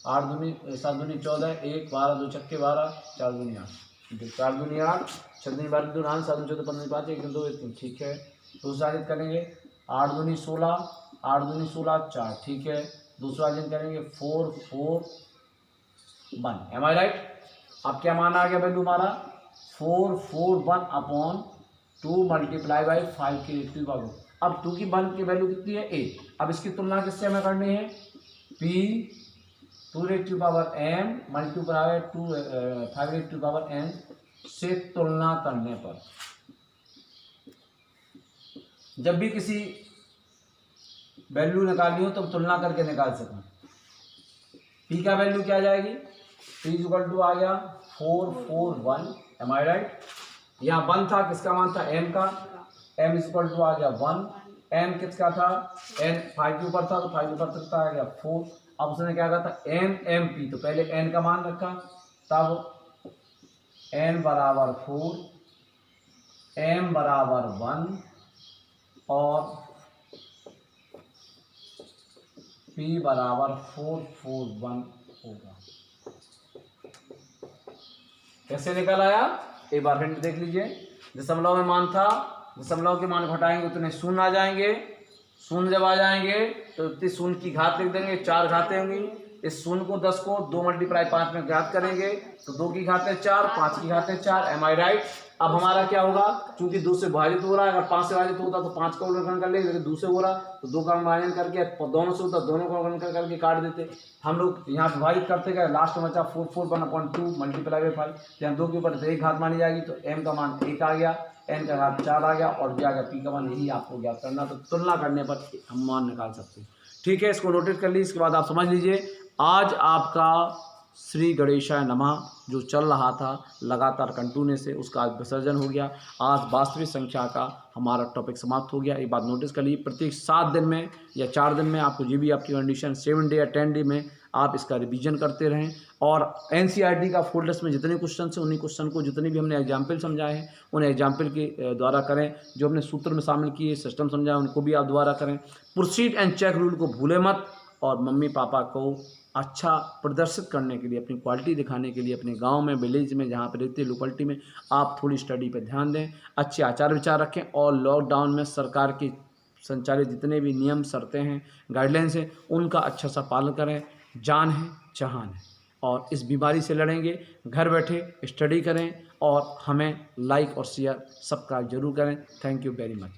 8 दूनी 7 दूनी 14 1 12 2 छक्के 12 4 दूनी 8 4 दूनी 8 6 दूनी 12 2 9 7 दूनी 14 15 5 1 2 1 3। ठीक है, दूसरा आदित करेंगे 8 दूनी 16 8 दूनी 16 4। ठीक है, दूसरा आदित करेंगे 4 4 1। M I right? अब क्या मान आ गया वैल्यू हमारा 4 4 1 अपॉन 2 मल्टीप्लाई बाई 5 की रेज़ टू पावर। अब 2 की 1 की वैल्यू कितनी है 8। अब इसकी तुलना किससे हमें करनी है, p 2 raise to power m multiply by 5 raise to power n से तुलना करने पर। जब भी किसी वैल्यू निकाली हो तो तुलना करके निकाल सकें। p का वैल्यू क्या आ जाएगी, p इक्वल टू आ गया 4 4 1। M I right? यहाँ 1 था, किसका मान था, m का, m इक्वल टू आ गया 1। n किसका था, n 5 के ऊपर था तो 5 ऊपर तक आ गया 4। अब उसने क्या कहा था m m p, तो पहले n का मान रखा, तब n बराबर 4 m बराबर 1 और p बराबर 4 4 1 होगा। कैसे निकल आया, एक बार फिर देख लीजिए। दशमलव में मान था, दशमलव के मान घटाएंगे उतने शून्य आ जाएंगे, शून्य जब आ जाएंगे तो इतनी शून्य की घात लिख देंगे, 4 घातें होंगी। इस शून्य को 10 को 2 मल्टीप्लाई 5 में घात करेंगे तो 2 की घातें 4 5 की घातें 4। Am I right? अब हमारा क्या होगा, क्योंकि 2 से विभाजित हो रहा है, अगर 5 से विभाजित होता तो 5 का उल्लंघन कर लेंगे, लेकिन 2 से हो रहा तो 2 का विभाजन करके दोनों से होता दोनों का उल्लंघन करके काट देते। हम लोग यहाँ विभाजित करते गए, लास्ट में बचा 4 4 1 अपॉन 2 मल्टीप्लाई बाई 5। यहाँ 2 के ऊपर 1 घात मानी जाएगी तो m का मान 1 आ गया, n का घात 4 आ गया और क्या आ गया, p का मान। यही आपको ज्ञात करना, तो तुलना करने पर हम मान निकाल सकते हैं। ठीक है, इसको नोटिस कर लीजिए। इसके बाद आप समझ लीजिए, आज आपका श्री गणेशाय नमः जो चल रहा था लगातार कंटिन्यू से, उसका आज विसर्जन हो गया। आज वास्तविक संख्या का हमारा टॉपिक समाप्त हो गया। एक बात नोटिस कर लीजिए, प्रत्येक 7 दिन में या 4 दिन में आपको जो भी आपकी कंडीशन 7 डे या 10 डे में आप इसका रिवीजन करते रहें। और एनसीईआरटी का फोल्डर्स में जितने क्वेश्चन हैं उन्हीं क्वेश्चन को, जितने भी हमने एग्जाम्पल समझाए हैं उन एग्जाम्पल के द्वारा करें। जो हमने सूत्र में शामिल किए, सिस्टम समझाया, उनको भी आप द्वारा करें। प्रोसीड एंड चेक रूल को भूले मत। और मम्मी पापा को अच्छा प्रदर्शित करने के लिए, अपनी क्वालिटी दिखाने के लिए, अपने गांव में, विलेज में, जहां पर रहते हैं, लोकेलिटी में आप थोड़ी स्टडी पर ध्यान दें, अच्छे आचार विचार रखें। और लॉकडाउन में सरकार की संचालित जितने भी नियम, शर्तें हैं, गाइडलाइंस हैं, उनका अच्छा सा पालन करें। जान है जहान है, और इस बीमारी से लड़ेंगे। घर बैठे स्टडी करें और हमें लाइक और शेयर सब्सक्राइब जरूर करें। Thank you very much.